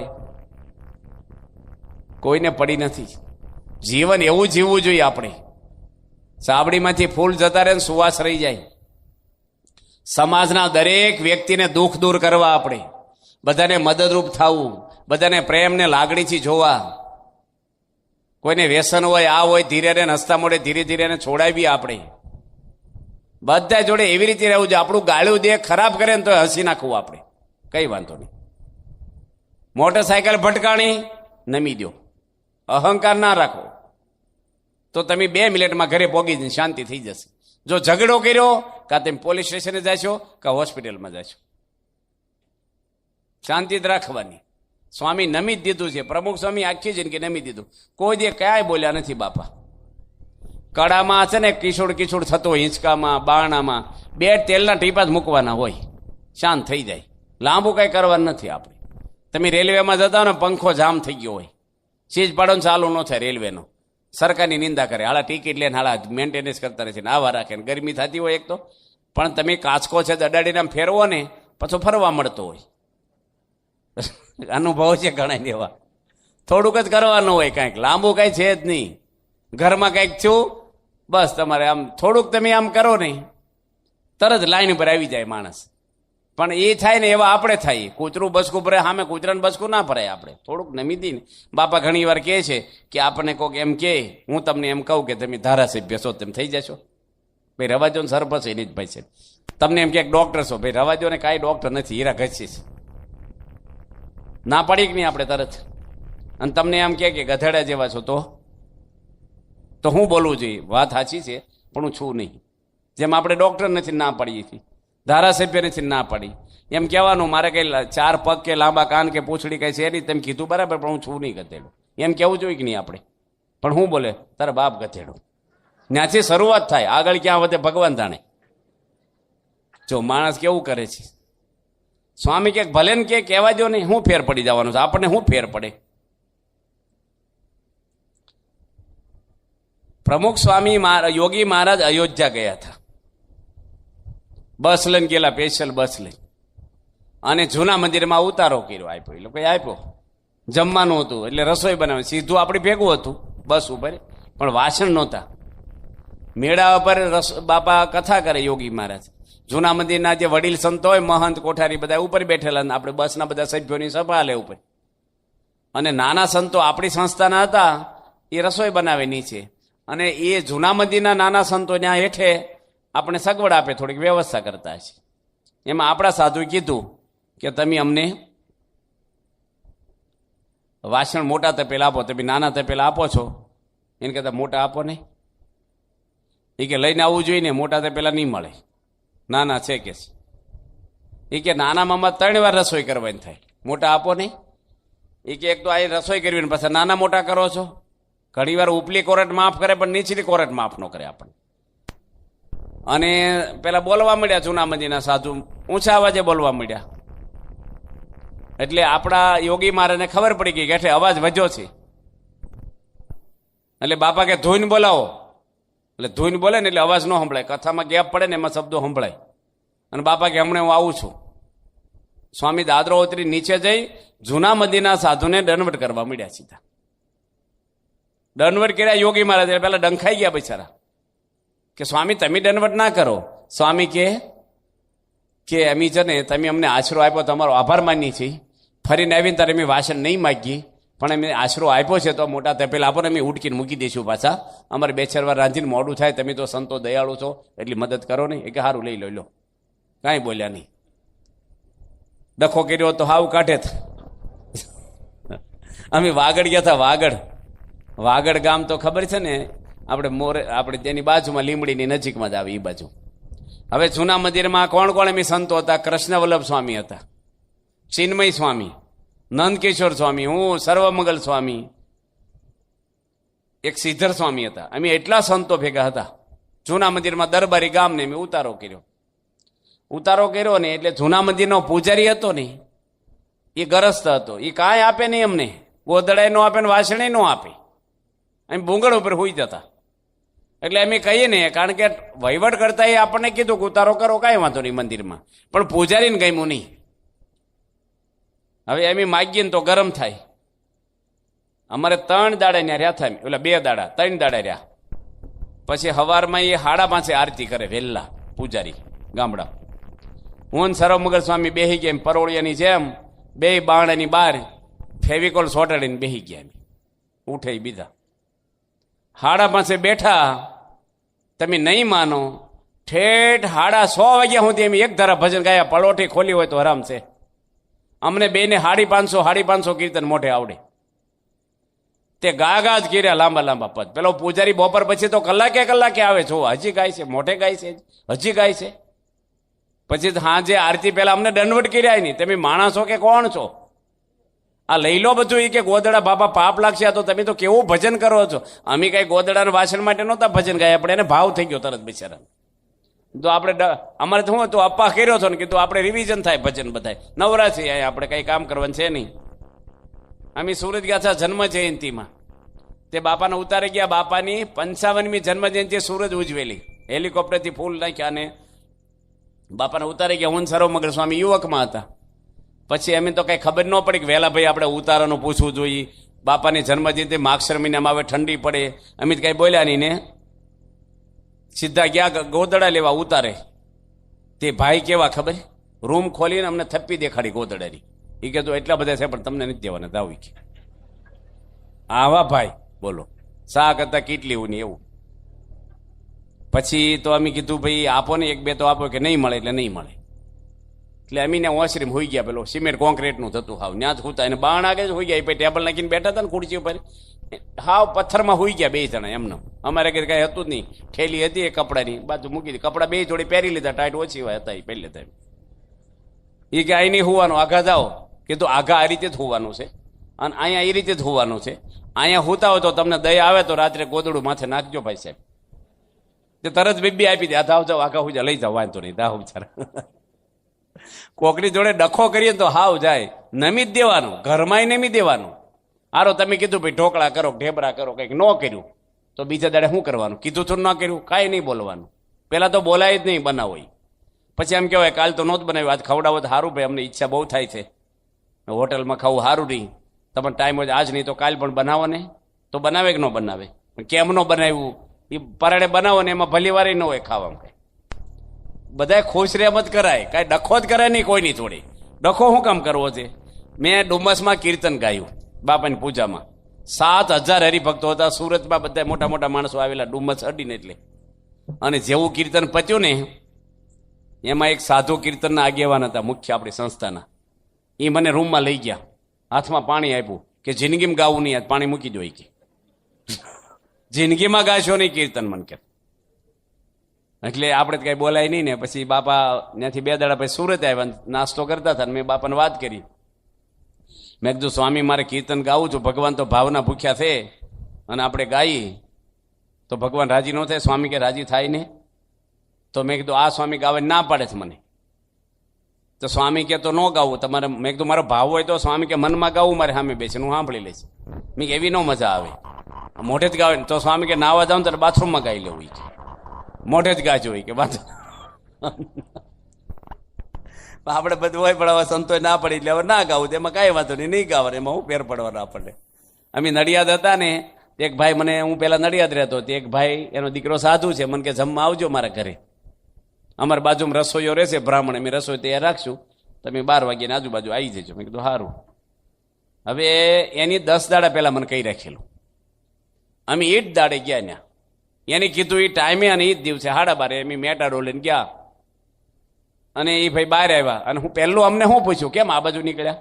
કોઈને પડી નથી. જીવન એવું જીવવું જોઈએ આપણે. સાબડીમાંથી ફૂલ જતા રહે ને સુવાસ રહી જાય. સમાજના દરેક વ્યક્તિને દુઃખ દૂર કરવા આપણે, બધાને મદદરૂપ થવું, બધાને પ્રેમને લાગણીથી જોવા. કોઈને વ્યસન હોય, આ હોય, ધીરે ધીરે હસતા મોડે ધીરે ધીરે એને છોડાવીએ આપણે. બધા જોડે એવી રીતે રહેવું જોઈએ. આપણું ગાળ્યું દે ખરાબ કરે ને તો હસી નાખવું આપણે, કઈ વાંધો નહીં. મોટરસાયકલ ભટકાણી, નમી દો, અહંકાર ના રાખો, તો તમે 2 મિનિટમાં ઘરે પહોંચી જઈને શાંતિ થઈ જશે. જો ઝઘડો કર્યો, કાં તમે પોલીસ સ્ટેશને જશો કાં હોસ્પિટલમાં જશો. શાંતિ જ રાખવાની. સ્વામી નમી જ દીધું છે. પ્રમુખ સ્વામી આખી જિંદગી નમી દીધું. કોઈ દે ક્યાંય બોલ્યા નથી બાપા. કડામાં છે ને કિશોડ કિશોડ થતો હોય, હિંચકામાં, બારણામાં 2 તેલના ટીપા જ મૂકવાના હોય, શાંત થઈ જાય. લાંબુ કઈ કરવાનું નથી આપણે. તમે રેલવેમાં જતા હો ને, પંખો જામ થઈ ગયો હોય, સીજ પાડો ને ચાલુ ન થાય રેલવેનો, સરકારની નિંદા કરે, હાલા ટિકિટ લે હાલા મેન્ટેનન્સ કરતા રહે છે, આવા રાખે ને ગરમી થતી હોય એક તો, પણ તમે કાચકો છે અડાડીને આમ ફેરવો ને પાછો ફરવા મળતો હોય. અનુભવ છે ઘણા એવા. થોડુંક જ કરવાનું હોય, કાંઈક લાંબુ કાંઈ છે જ નહીં. ઘરમાં કંઈક થયું બસ તમારે આમ થોડુંક તમે આમ કરો નહીં તરત લાઈન પર આવી જાય માણસ. પણ એ થાય ને એવા આપણે થાય. કૂતરું બસકું ભરે સામે કૂતરાને બસકું ના ભરાય. આપણે થોડુંક નમી દઈએ ને. બાપા ઘણી વાર કહે છે કે આપણને કોઈક એમ કહે, હું તમને એમ કહું કે તમે ધારાસભ્ય છો તેમ થઈ જશો. ભાઈ રવાજો ને સરપંચ એની જ ભાઈ છે. તમને એમ કે ડોક્ટર છો, ભાઈ રવાજો ને કાંઈ ડોક્ટર નથી, હીરા ઘસી છે. ના પડી કે નહીં આપણે તરત. અને તમને એમ કે ગધેડા જેવા છો તો હું બોલવું જોઈએ? વાત સાચી છે પણ હું છું નહીં. જેમ આપણે ડોક્ટર નથી ના પડીએ છીએ, ધારાસભ્ય નથી ના પડી, એમ કહેવાનું મારે કઈ 4 પગ કે લાંબા કાન કે પૂંછડી કઈ છે નહીં, તેમ કીધું બરાબર પણ હું છું નહીં ગધેડો, એમ કેવું જોઈએ કે નહીં આપણે? પણ હું બોલે તારા બાપ ગધેડો. ત્યાંથી શરૂઆત થાય, આગળ ક્યાં વધે ભગવાન જાણે. જો માણસ કેવું કરે છે. સ્વામી કે ભલે ને કે કહેવા દો નહીં, હું ફેર પડી જવાનું છે આપણને? શું ફેર પડે? પ્રમુખ સ્વામી યોગી મહારાજ અયોધ્યા ગયા હતા, બસ લઈને ગયેલા, સ્પેશિયલ બસ લઈ, અને જૂના મંદિરમાં ઉતારો કર્યો, આપ્યો. એ લોકોએ આપ્યો, જમવાનું હતું એટલે રસોઈ બનાવી, સીધું આપણી ભેગું હતું બસ ઉપર, પણ વાસણ નહોતા. મેળા ઉપર બાપા કથા કરે યોગી મહારાજ. જૂના મંદિરના જે વડીલ સંતો હોય, મહંત કોઠારી બધા ઉપર બેઠેલા, આપણે બસના બધા સભ્યોની સભા લે ઉપર. અને નાના સંતો આપણી સંસ્થાના હતા, એ રસોઈ બનાવે નીચે, અને એ જૂના મંદિરના નાના સંતો ત્યાં હેઠે આપણે સગવડ આપે, થોડીક વ્યવસ્થા કરતા છે. એમાં આપણા સાધુએ કીધું કે તમે અમને વાસણ મોટા તપેલા આપો, તમે નાના તપેલા આપો છો, એને કહેતા મોટા આપો નહીં. એ કે લઈને આવવું જોઈએ ને, મોટા તપેલા નહીં મળે, નાના છે કે. એ કે નાના મામા 3 વાર રસોઈ કરવાની થાય, મોટા આપો નહીં. એ કે એક તો આ રસોઈ કરવી ને પાછા નાના મોટા કરો છો. ઘણી વાર ઉપલી કોરટ માફ કરે પણ નીચલી કોરટ માફ ન કરે આપણને. અને પેલા બોલવા મળ્યા જૂના મંદિરના સાધુ, ઊંચા અવાજે બોલવા મળ્યા. એટલે આપણા યોગી મહારાજને ખબર પડી ગઈ કે હેઠે અવાજ વધ્યો છે. એટલે બાપા કે ધોઈને બોલાવો. એટલે ધોઈને બોલે ને એટલે અવાજ ન સંભળાય, કથામાં ગેપ પડે ને એમાં શબ્દો સંભળાય. અને બાપા કે હમણાં હું આવું છું. સ્વામી દાદરો ઉતરી નીચે જઈ જૂના મંદિરના સાધુને દંડવટ કરવા મળ્યા. સીધા દંડવટ કર્યા યોગી મહારાજ. પેલા ડંખાઈ ગયા બિચારા કે સ્વામી તમે દંડવટ ના કરો. સ્વામી કે અમી છે ને તમે અમને આશરો આપ્યો, તમારો આભાર માનીએ છીએ. ફરીને આવીને તારે અમે વાસણ નહીં માગીએ, પણ અમે આશરો આપ્યો છે તો મોટા તપેલા આપો ને અમે ઉટકીને મૂકી દઈશું પાછા. અમારે 2-4 વાર રાંધીને મોડું થાય, તમે તો સંતો દયાળુ છો એટલી મદદ કરો નહીં. એ કે સારું લઈ લો. કાંઈ બોલ્યા નહીં. ડખો કર્યો તો હાવ કાઢે. અમે વાગડ ગયા હતા. વાગડ ગામ તો ખબર છે ને, આપણે તેની બાજુમાં લીમડીની નજીકમાં જ આવે એ બાજુ. હવે જૂના મંદિરમાં કોણ એમ સંતો હતા? કૃષ્ણ વલ્લભ સ્વામી હતા, ચિન્મય સ્વામી, નંદકિશોર સ્વામી, હું સર્વમંગલ સ્વામી, એક સિદ્ધર સ્વામી હતા. અમે એટલા સંતો ભેગા હતા જૂના મંદિરમાં. દરબારી ગામને મેં ઉતારો કર્યો ને એટલે જૂના મંદિરનો પૂજારી હતો ને એ ગરસ્ત હતો. એ કાંઈ આપે નહીં અમને, ગોદડાય નો આપે ને વાસણે નો આપે. અમે ભૂંગળ ઉપર હોઈ જતા. એટલે અમે કહીએ ને, કારણ કે વહીવટ કરતા એ આપણને કીધું કે ઉતારો કરો, કાંઈ વાંધો નહીં મંદિરમાં, પણ પૂજારીને ગમ્યું નહીં. હવે એમ માગીએ ને તો ગરમ થાય. અમારે 3 દાડા ત્યાં રહ્યા થાય, એટલે 2 દાડા 3 દાડા રહ્યા. પછી સવારમાં એ 5:30 આરતી કરે વહેલા પૂજારી ગામડા. હું સર્વમંગલ સ્વામી બેસી ગયા પરોળિયાની જેમ, 2 બારણાની બહાર ફેવિકોલ સોટાડીને બેસી ગયા. ઉઠે બીજા 5:30 બેઠા. તમે નહીં માનો, ઠેઠ 1:30 વાગ્યા સુધી એમ એક ધારા ભજન ગાયા. પલોઠી ખોલી હોય તો આરામ છે. અમને બેને 550 કીર્તન મોઢે આવડે. તે ગા જ કર્યા લાંબા પદ. પેલો પૂજારી બપોર પછી તો કલાકે આવે, જો હજી ગાય છે, મોઢે ગાય છે, હજી ગાય છે. પછી હાજે આરતી પહેલા અમને દંડવટ કર્યા નહીં. તમે માણસો કે કોણ છો? આ લઈ લો બધું. એ કે ગોદડા બાપા પાપ લાગશે, તો તમે તો કેવું ભજન કરો છો. અમે કઈ ગોદડાના વાસણ માટે નહોતા ભજન ગાયા, આપણે એને ભાવ થઈ ગયો તરત બિચારા. તો આપણે અમારે તો શું હતું, અપ્પા કર્યો હતો ને કીધું આપણે રિવિઝન થાય ભજન બધા નવરા છે, આપણે કઈ કામ કરવાનું છે નહીં. અમે સુરત ગયા હતા જન્મ જયંતિમાં. તે બાપાને ઉતારી ગયા. બાપાની 55મી જન્મ જયંતિ સુરત ઉજવેલી. હેલિકોપ્ટરથી ફૂલ નાખ્યા અને બાપાને ઉતારી ગયા. હું સરોમગર સ્વામી યુવકમાં હતા. પછી અમે તો કઈ ખબર ન પડી કે વહેલા ભાઈ આપણે ઉતારાનું પૂછવું જોઈએ. બાપાની જન્મ જયંતિ માગશર મહિનામાં હવે ઠંડી પડે. અમે કઈ બોલ્યા નહીં ને સીધા ગયા ગોદડા લેવા ઉતારે. તે ભાઈ કેવા ખબર, રૂમ ખોલીને અમને થપ્પી દેખાડી ગોદડાની. એ કે તો એટલા બધા છે પણ તમને નથી દેવાના દાવી કે આવા ભાઈ બોલો શા કરતા કેટલી એવું ને એવું. પછી તો અમે કીધું ભાઈ આપો ને એક બે તો આપો કે નહીં મળે એટલે નહીં મળે. એટલે અમીને ઓસરીમાં હોઈ ગયા. પેલો સિમેન્ટ કોન્ક્રીટનું થતું હાવ ત્યાં જ ખૂતા એને બાણ આગળ જ હોઈ ગયા. પછી ટેબલ નાખીને બેઠા હતા ને ખુરશી ઉપર હાવ પથ્થરમાં હોઈ ગયા બે જણા એમને. અમારે કઈ કઈ હતું જ નહીં. ઠેલી હતી એ કપડાની બાજુ મૂકી દીધી. કપડા બે જોડી પહેરી લીધા. ટાઈટ ઓછી હોય હતા એ પહેરી લીધા. એ કે અહીં નહીં હોવાનું આઘા જાઓ. કીધું આઘા આ રીતે જ હોવાનું છે અને અહીંયા એ રીતે જ હોવાનું છે. અહીંયા હોતા હોય તો તમને દયા આવે તો રાત્રે ગોદડું માથે નાખજો ભાઈ સાહેબ. તે તરત બેબી આપી દે. આ જાઓ આઘા હુજા લઈ જાઓ વાંધો નહીં દાવ બિચારા. કોકની જોડે ડખો કરીએ તો હાવ જાય. નમી જ દેવાનું. ઘરમાં નમી દેવાનું. હારો તમે કીધું ભાઈ ઢોકળા કરો ઢેબરા કરો કંઈક ન કર્યું તો બીજા દાડે શું કરવાનું? કીધું તો ન કર્યું કાંઈ નહીં બોલવાનું. પેલા તો બોલાય જ નહીં બનાવો. પછી એમ કહેવાય કાલ તો નહોતું બનાવ્યું આજ ખવડાવો તો સારું ભાઈ અમને ઈચ્છા બહુ થાય છે હોટલમાં ખાવું સારું નહીં. તમને ટાઈમ હોય આજ નહીં તો કાલ પણ બનાવો ને તો બનાવે કે ન બનાવે. કેમ ન બનાવ્યું એ પરાડે બનાવો ને એમાં ભલી વાર ન હોય ખાવામાં. કઈ બધા ખુશ રહે મત કરાય. કાંઈ ડખો જ કરાય નહીં કોઈની જોડે. ડખો શું કામ કરવો છે? મેં ડુમસમાં કીર્તન ગાયું બાપાની પૂજામાં. 7,000 હરિભક્તો હતા. સુરતમાં બધા મોટા મોટા માણસો આવેલા ડુમસ અડીને એટલે. અને જેવું કીર્તન પત્યું ને એમાં એક સાધુ કીર્તનના આગેવાન હતા મુખ્ય આપણી સંસ્થાના. એ મને રૂમમાં લઈ ગયા. હાથમાં પાણી આપ્યું કે જિંદગીમાં ગાવું નહીં પાણી મૂકી દો કે જિંદગીમાં ગાશો નહીં કીર્તન મન કે. એટલે આપણે કઈ બોલાય નહીં ને. પછી બાપા ત્યાંથી 2 દાડા પછી સુરત આવ્યા નાસ્તો કરતા હતા. મેં બાપાને વાત કરી. મેં કીધું સ્વામી મારે કીર્તન ગાવું છું. ભગવાન તો ભાવના ભૂખ્યા છે અને આપણે ગાઈએ તો ભગવાન રાજી ન થાય. સ્વામી કે રાજી થાય ને. તો મેં કીધું આ સ્વામી ગાવા ના પાડે છે મને. તો સ્વામી કે તો ન ગાવું તમારે. મેં કીધું મારો ભાવ હોય તો સ્વામી કે મનમાં ગાવું મારે સામે બેસીને હું સાંભળી લઈશ. મેં કે એવી ન મજા આવે મોઢે જ ગાવે. તો સ્વામી કે નાવા જાવ તો બાથરૂમમાં ગાઈ લેવું કે મોઢે જ ગાજો હોય કે બાથરૂમ. આપણે બધું હોય પણ હવે સંતોય ના પડી એટલે હવે ના ગાવું. એમાં કાંઈ વાંધો નહીં નહીં ગાવાનું. એમાં હું ફેર પડવાના આપણને. અમે નડિયાદ હતા ને એક ભાઈ મને હું પેલા નડિયાદ રહેતો તે એક ભાઈ એનો દીકરો સાધુ છે. મને કે જમવા આવજો મારા ઘરે. અમારી બાજુમાં રસોઈઓ રહેશે બ્રાહ્મણ. અમે રસોઈ તૈયાર રાખશું તમે 12 વાગ્યાની આજુબાજુ આવી જજો. મેં કીધું સારું. હવે એની 10 દાડા પહેલા મને કહી રાખેલું. અમે એ જ દાડે ગયા ત્યાં. એને કીધું એ ટાઈમે અને એ જ દિવસે 12:30 અમે મેટાડો લઈને ગયા. અને એ ભાઈ બહાર આવ્યા અને હું પહેલું અમને શું પૂછ્યું કેમ આ બાજુ નીકળ્યા?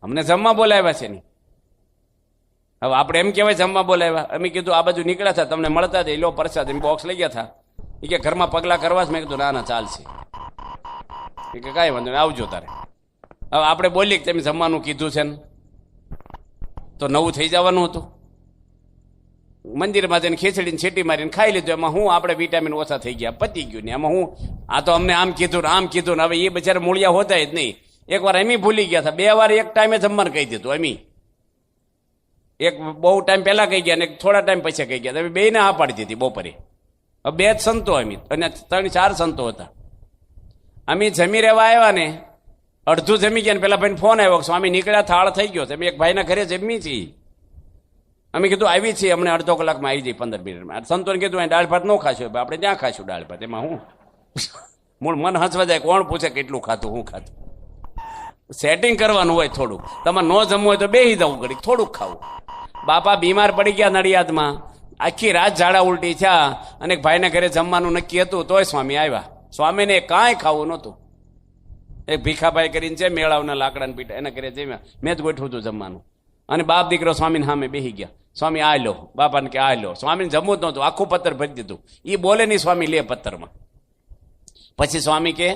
અમને જમવા બોલાવ્યા છે નહીં. હવે આપણે એમ કહેવાય જમવા બોલાવ્યા. અમે કીધું આ બાજુ નીકળ્યા હતા તમને મળતા જ લો પ્રસાદ એમ બોક્સ લઈ ગયા હતા. એ કે ઘરમાં પગલા કરવા જ. મેં કીધું ના ના ચાલશે. એ કે કાંઈ વાંધો નહીં આવજો તારે. હવે આપણે બોલીએ કે તમે જમવાનું કીધું છે ને તો નવું થઈ જવાનું હતું. મંદિરમાં જઈને ખીચડીને છેટી મારીને ખાઈ લીધું. એમાં હું આપણે વિટામિન ઓછા થઈ ગયા પતી ગયું ને. એમાં હું આ તો અમને આમ કીધું ને આમ કીધું ને. હવે એ બિચારા મૂળિયા હોતા જ નહીં. એકવાર અમી ભૂલી ગયા હતા. 2 વાર એક ટાઈમે જમવાનું કહી દીધું. અમી એક બહુ ટાઈમ પહેલા કહી ગયા ને થોડા ટાઈમ પછી કહી ગયા. બે ને હા પાડી દીધી બપોરે. 2 જ સંતો અમી અને 3-4 સંતો હતા. અમે જમી રહેવા આવ્યા ને અડધું જમી ગયા ને પેલા ભાઈને ફોન આવ્યો સ્વામી નીકળ્યા થાળ થઈ ગયો. અમે એક ભાઈના ઘરે જમી છીએ. અમે કીધું આવી છીએ અમને અડધો કલાકમાં આવી જાય 15 મિનિટમાં. સંતોને કીધું અહીં દાળ ભાત ન ખાશો આપણે ત્યાં ખાશું દાળ ભાત. એમાં હું મૂળ મન હસવા જાય. કોણ પૂછે કેટલું ખાતું હું ખાતું. સેટિંગ કરવાનું હોય થોડુંક. તમારે ન જમવું હોય તો બેસી જવું ઘડીક થોડુંક ખાવું. બાપા બીમાર પડી ગયા નડિયાદમાં. આખી રાત ઝાડા ઉલટી થયા અને ભાઈના ઘરે જમવાનું નક્કી હતું તોય સ્વામી આવ્યા. સ્વામીને કાંઈ ખાવું નહોતું. એક ભીખાભાઈ કરીને છે મેળાવના લાકડાને પીઠા એના ઘરે જમ્યા. મેં જ ગોઠવું હતું જમવાનું. અને બાપ દીકરો સ્વામીને સામે બેસી ગયા. સ્વામી આ લો. બાપાને કે આ લો. સ્વામીને જમવું જ નહોતું. આખું પત્તર ભરી દીધું. એ બોલે નહીં સ્વામી લે પત્તરમાં. પછી સ્વામી કે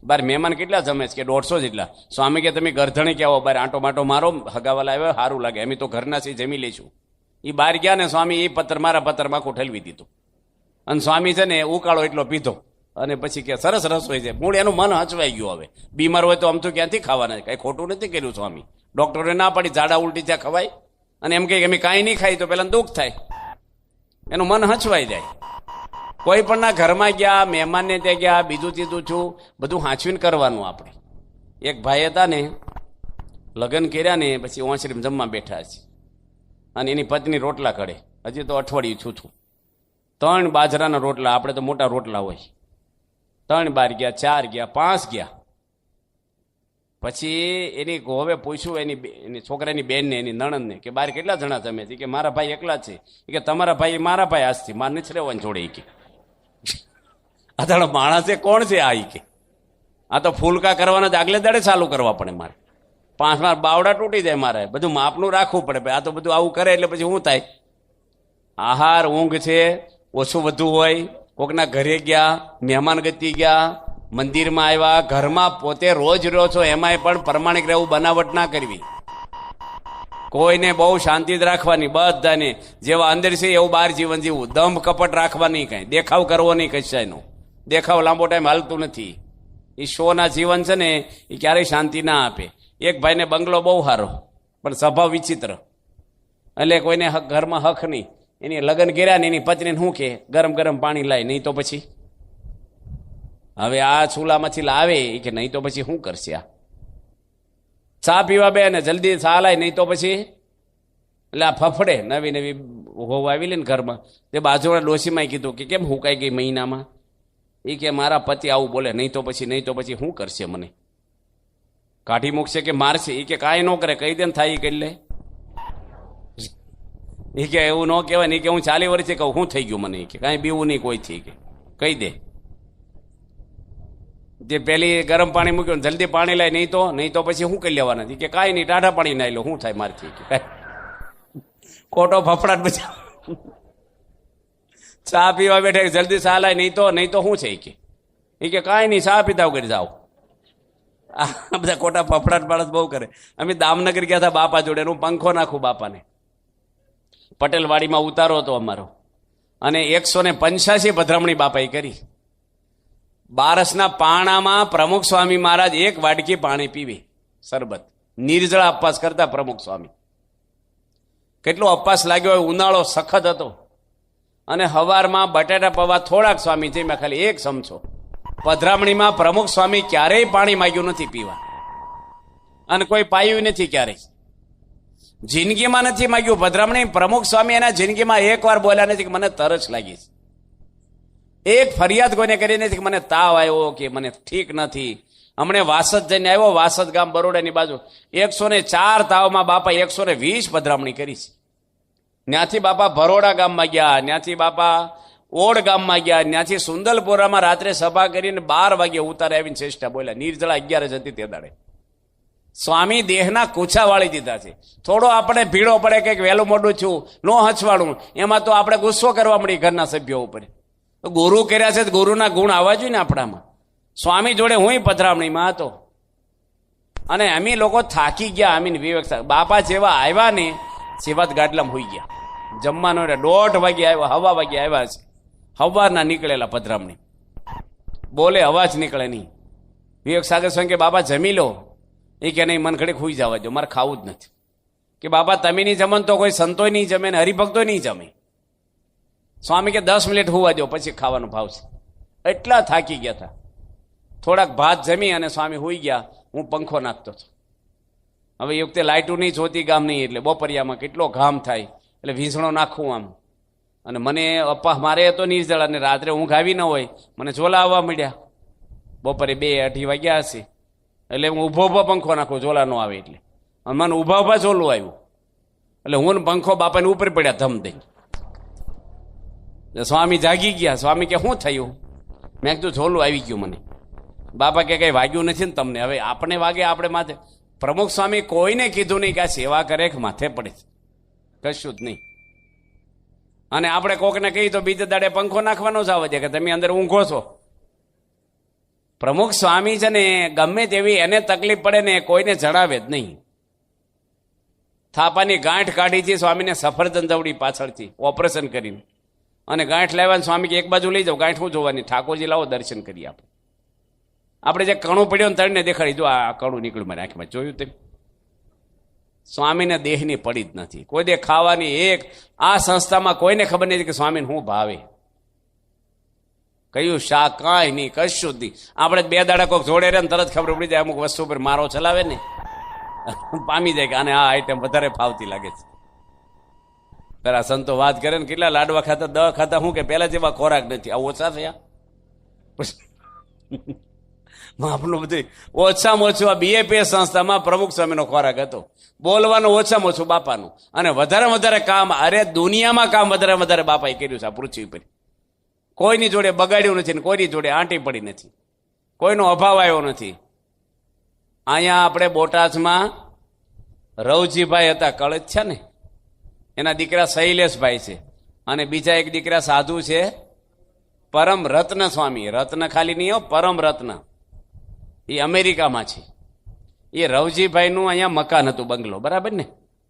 બાર મહેમાન કેટલા જમે છે કે 150 જેટલા. સ્વામી કે તમે ગરધણી કે આવો બાર આંટો માટો મારો હગાવાલા આવ્યો સારું લાગે અમે તો ઘરના છે જમી લઈશું. એ બહાર ગયા ને સ્વામી એ પત્તર મારા પત્તરમાં આખું ઠલવી દીધું. અને સ્વામી છે ને ઉકાળો એટલો પીધો અને પછી કે સરસ રસોઈ છે. મૂળ એનું મન હચવાઈ ગયું. હવે બીમાર હોય તો આમ તો ક્યાંથી ખાવાના, કઈ ખોટું નથી કર્યું સ્વામી. ડોક્ટરે ના પાડી ઝાડા ઉલટી ત્યાં ખવાય, અને એમ કે અમે કાંઈ નહીં ખાઈ તો પેલા દુઃખ થાય, એનું મન હચવાઈ જાય. કોઈ પણ ના ઘરમાં ગયા, મહેમાનને ત્યાં ગયા, બીજું ત્રીજું છું, બધું હાંચવીને કરવાનું આપણે. એક ભાઈ હતા ને, લગ્ન કર્યા ને પછી ઓસરીમાં જમવા બેઠા છે, અને એની પત્ની રોટલા કરે. હજી તો અઠવાડિયું છું 3 બાજરાના રોટલા, આપણે તો મોટા રોટલા હોય. 3 બાર ગયા, 4 ગયા, 5 ગયા. પછી એની હવે પૂછ્યું એની છોકરાની બેનને, એની નણંદને કે બાર કેટલા જણા તમે? કે મારા ભાઈ એકલા છે. કે તમારા ભાઈ મારા ભાઈ આજથી મારે નથી રહેવાની જોડે. કે આ માણસે કોણ છે આ? કે આ તો ફૂલકા કરવાના જ આગલે દાડે ચાલુ કરવા પડે મારે. 5 વાર બાવડા તૂટી જાય મારે, બધું માપનું રાખવું પડે. આ તો બધું આવું કરે એટલે પછી શું થાય? આહાર ઊંઘ છે ઓછું વધુ હોય, કોકના ઘરે ગયા, મહેમાન ગતિ ગયા, મંદિરમાં આવ્યા, ઘરમાં પોતે રોજ રહ્યો છો એમાંય પણ પ્રમાણિક રહેવું, બનાવટ ના કરવી. કોઈને બહુ શાંતિ જ રાખવાની, બધાને જેવા અંદર છે એવું બહાર જીવન જીવવું. દંભ કપટ રાખવા નહીં, કઈ દેખાવ કરવો નહીં કશાયનો. દેખાવ લાંબો ટાઈમ હાલતું નથી. એ શોના જીવન છે ને એ ક્યારેય શાંતિ ના આપે. એક ભાઈને બંગલો બહુ સારો, પણ સ્વભાવ વિચિત્ર, એટલે કોઈને ઘરમાં હક નહીં. એની લગ્ન કર્યા ને એની પત્નીને શું કે ગરમ ગરમ પાણી લાય, નહીં તો પછી હવે આ ચૂલામાંથી લાવે કે નહીં તો પછી શું કરશે? આ ચા પીવા બે ને જલ્દી ચા લાય, નહીં તો પછી એટલે આ ફફડે. નવી નવી હોવ આવી લે ને ઘરમાં, તે બાજુના ડોશીમાં કીધું કે કેમ હુકાઈ ગઈ મહિનામાં? એ કે મારા પતિ આવું બોલે, નહીં તો પછી શું કરશે? મને કાઢી મૂકશે કે મારશે? એ કે કાંઈ ન કરે, કહી દે ને થાય એ કરી લે. એ કે એવું ન કહેવાય ને, કે હું 40 વર્ષે કહું શું થઈ ગયું મને? કે કાંઈ બીવું નહીં કોઈથી, કે કહી દે. જે પેલી ગરમ પાણી મૂક્યું જલ્દી પાણી લાય, નહીં તો પછી શું કરી લેવાના? કે કાંઈ નહીં, ટાઢા પાણી નાઈ લો, શું થાય મારથી? કે ખોટો ફફડાટ બચા. ચા પીવા બેઠે જલ્દી ચા લાય, નહીં તો શું છે? એ કે કાંઈ નહીં, ચા પીતા કરી જાઓ. આ બધા ખોટા ફફડાટ બાળસ બહુ કરે. અમે દામનગર ગયા હતા બાપા જોડે, હું પંખો નાખું બાપાને. પટેલવાડીમાં ઉતારો હતો અમારો, અને 185 પધરામણી બાપાએ કરી. બારસના પાણામાં પ્રમુખ સ્વામી મહારાજ 1 વાડકી પાણી પીવે, શરબત, નિર્જળા અપવાસ કરતા પ્રમુખ સ્વામી. કેટલો અપવાસ લાગ્યો હોય, ઉનાળો સખત હતો. અને હવારમાં બટાટા પૌવા થોડાક સ્વામી જમ્યા, ખાલી 1 ચમચો. પધરામણીમાં પ્રમુખ સ્વામી ક્યારેય પાણી માંગ્યું નથી પીવા, અને કોઈ પાયું નથી ક્યારેય જિંદગીમાં નથી માંગ્યું. પધરામણી પ્રમુખ સ્વામી એના જિંદગીમાં 1 વાર બોલ્યા નથી કે મને તરસ લાગી છે. એક ફરિયાદ કોઈને કરી નથી કે મને તાવ આવ્યો, કે મને ઠીક નથી. હમણે વાસદ જઈને આવ્યો, વાસદ ગામ બરોડાની બાજુ, 104 તાવમાં બાપા 120 પધરામણી કરી છે. ત્યાંથી બાપા ભરોડા ગામમાં ગયા, ત્યાંથી બાપા ઓડ ગામમાં ગયા, ત્યાંથી સુંદલપુરામાં રાત્રે સભા કરીને 12 વાગે ઉતારે આવીને શ્રેષ્ઠા બોલ્યા. નિર્જળા 11 હતી તે દાડે. સ્વામી દેહના કુછા વાળી દીધા છે. થોડો આપણે ભીડો પડે કે વહેલું મોડું છું, નો હચવાડું, એમાં તો આપણે ગુસ્સો કરવા મળી ઘરના સભ્યો ઉપર. ગુરુ કર્યા છે, ગુરુના ગુણ આવવા જોઈએ ને આપણામાં. સ્વામી જોડે હું પધરામણીમાં હતો, અને અમે લોકો થાકી ગયા. અમીન વિવેક બાપા જેવા આવ્યા ને સેવાત ગાડલામાં હોઈ ગયા. જમવાનો 1:30 વાગે આવ્યા, હવા વાગે આવ્યા છે. હવારના નીકળેલા પધરામણી, બોલે અવાજ નીકળે નહીં. વિવેક સાગર સ્વામી કે બાબા જમી લો. એ કે નહીં, મન ઘડીક હોઈ જવા દો, મારે ખાવું જ નથી. કે બાબા તમે નહીં જમન તો કોઈ સંતોય નહીં જમે ને હરિભક્તો નહીં જમે. સ્વામી કે 10 મિનિટ હોવા દો, પછી ખાવાનો ભાવ છે. એટલા થાકી ગયા હતા. થોડાક ભાત જમી અને સ્વામી હોઈ ગયા. હું પંખો નાખતો હતો. હવે એ વખતે લાઇટું નહીં જોતી ગામ નહીં, એટલે બપોરિયામાં કેટલો ઘામ થાય, એટલે વીંઝણો નાખવું આમ. અને મને અપ્પા મારે હતો નિર્જળ, અને રાત્રે ઊંઘ આવી ન હોય, મને ઝોલા આવવા મળ્યા. બપોરે 2-2:30 વાગ્યા હશે, એટલે હું ઊભો પંખો નાખું, ઝોલા ન આવે એટલે. અને મને ઊભા ઝોલું આવ્યું, એટલે હું પંખો બાપાને ઉપર પડ્યા ધમ દઈ. સ્વામી જાગી ગયા. સ્વામી કે શું થયું? મેં કીધું ઝોલું આવી ગયું મને. બાપા કે કઈ વાગ્યું નથી ને તમને? હવે આપણે વાગે આપણે માથે. પ્રમુખ સ્વામી કોઈને કીધું નહીં કે આ સેવા કરે કે માથે પડે છે, કશું જ નહીં. અને આપણે કોકને કહી તો બીજે દાડે પંખો નાખવાનો જ આવે છે કે તમે અંદર ઊંઘો છો. પ્રમુખ સ્વામી છે ને ગમે તેવી એને તકલીફ પડે ને કોઈને જણાવે જ નહીં. થાપાની ગાંઠ કાઢી છે સ્વામીને, સફરજન દવડી પાછળથી ઓપરેશન કરીને. અને ગાંઠ લાવ્યા ને સ્વામી કે એક બાજુ લઈ જાઓ, ગાંઠ હું જોવાની, ઠાકોરજી લાવો દર્શન કરીએ આપણે જે કણું પડ્યો ને તળને દેખાડી, જો આ કણું નીકળ્યું મારી આંખમાં, જોયું તેમ? સ્વામીને દેહની પડી જ નથી, કોઈ દે ખાવાની એક આ સંસ્થામાં કોઈને ખબર નથી કે સ્વામીને શું ભાવે, કયું શાક, કાંઈ નહીં, કશું જ નહીં. આપણે 2 દાડા કોઈક જોડે રહે ને તરત ખબર પડી જાય, અમુક વસ્તુ પર મારો ચલાવે ને પામી જાય કે આને આ આઈટમ વધારે ફાવતી લાગે છે. તારા સંતો વાત કરે ને કેટલા લાડવા ખાતા, દવા ખાતા, શું કે પેલા જેવા ખોરાક નથી, આ ઓછા થયા. આપણું બધું ઓછામાં ઓછું આ BAPS સંસ્થામાં પ્રમુખ સ્વામીનો ખોરાક હતો, બોલવાનું ઓછામાં ઓછું બાપાનું, અને વધારે વધારે કામ, અરે દુનિયામાં કામ વધારે બાપાએ કર્યું છે આ પૃથ્વી પર. કોઈની જોડે બગાડ્યું નથી ને કોઈની જોડે આંટી પડી નથી, કોઈનો અભાવ આવ્યો નથી. અહીંયા આપણે બોટાદમાં રવજીભાઈ હતા, કળશ છે ને, એના દીકરા શૈલેષભાઈ છે, અને બીજા એક દીકરા સાધુ છે પરમ રત્ન સ્વામી. રત્ન ખાલી નહીં હો, પરમ રત્ન. એ અમેરિકામાં છે. એ રવજીભાઈનું અહીંયા મકાન હતું, બંગલો, બરાબર ને,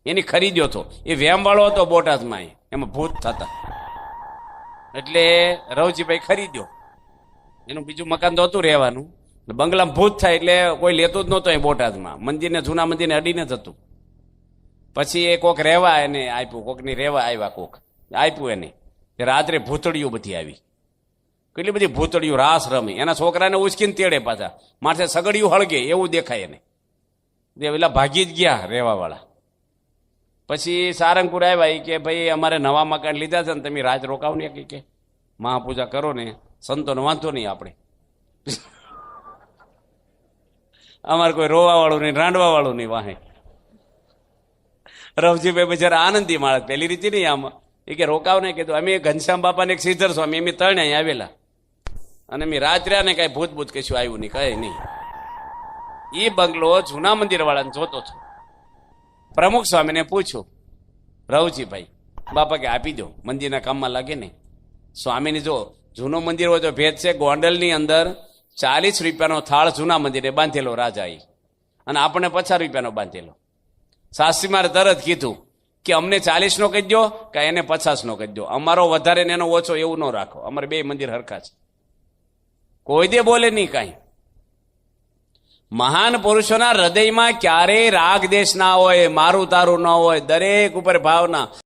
એની ખરીદ્યો હતો. એ વેમવાળો હતો બોટાદમાં, એમાં ભૂત થતા, એટલે રવજીભાઈ ખરીદ્યો. એનું બીજું મકાન તો હતું રહેવાનું, બંગલામાં ભૂત થાય એટલે કોઈ લેતું જ નહોતું અહીં બોટાદમાં. મંદિરને, જૂના મંદિરને અડીને જ હતું. પછી એ કોક રહેવા એને આપ્યું, કોકની રહેવા આવ્યા, કોક આપ્યું એને. રાત્રે ભૂતળીઓ બધી આવી, કેટલી બધી ભૂતળીઓ રાસ રમે, એના છોકરાને ઉચકીને તેડે પાછા, માથે સગડિયું હળગે એવું દેખાય એને. પેલા ભાગી જ ગયા રહેવાવાળા. પછી સારંગપુર આવ્યા, એ કે ભાઈ અમારે નવા મકાન લીધા છે ને તમે રાત રોકાવ ને, કે મહાપૂજા કરો ને, સંતોને વાંધો નહીં, આપણે અમારે કોઈ રોવા વાળું નહીં, રાંડવા વાળું નહીં વાહે. રવજીભાઈ બિચારા આનંદી માણસ, પેલી રીતે નહીં આમાં, એ કે રોકાવ ને, કીધું અમે ઘનશ્યામ બાપાને એક શ્રીધર સ્વામી, એમ 3 અહીં આવેલા, અને મેં રાત રહ્યા ને કઈ ભૂત કશું આવ્યું નહીં, કઈ નહીં. એ બંગલો જૂના મંદિર વાળાને જોતો હતો. પ્રમુખ સ્વામીને પૂછ્યું, રવજીભાઈ, બાપા કે આપી દો, મંદિરના કામમાં લાગે ને. સ્વામીને જો જૂનું મંદિર હોય તો ભેદ છે, ગોંડલની અંદર 40 રૂપિયાનો થાળ જૂના મંદિરે બાંધેલો રાજાએ, અને આપણને 50 રૂપિયાનો બાંધેલો. શાસ્ત્રી મારે તરત કીધું કે અમને 40નો કહી દો કે એને 50નો કહી દો, અમારો વધારે ને એનો ઓછો એવું ન રાખો, અમારે 2 મંદિર હરખા છે. કોઈ દે બોલે નહીં કાંઈ. મહાન પુરુષોના હૃદયમાં ક્યારેય રાગ દેશ ના હોય, મારું તારું ન હોય, દરેક ઉપર ભાવના.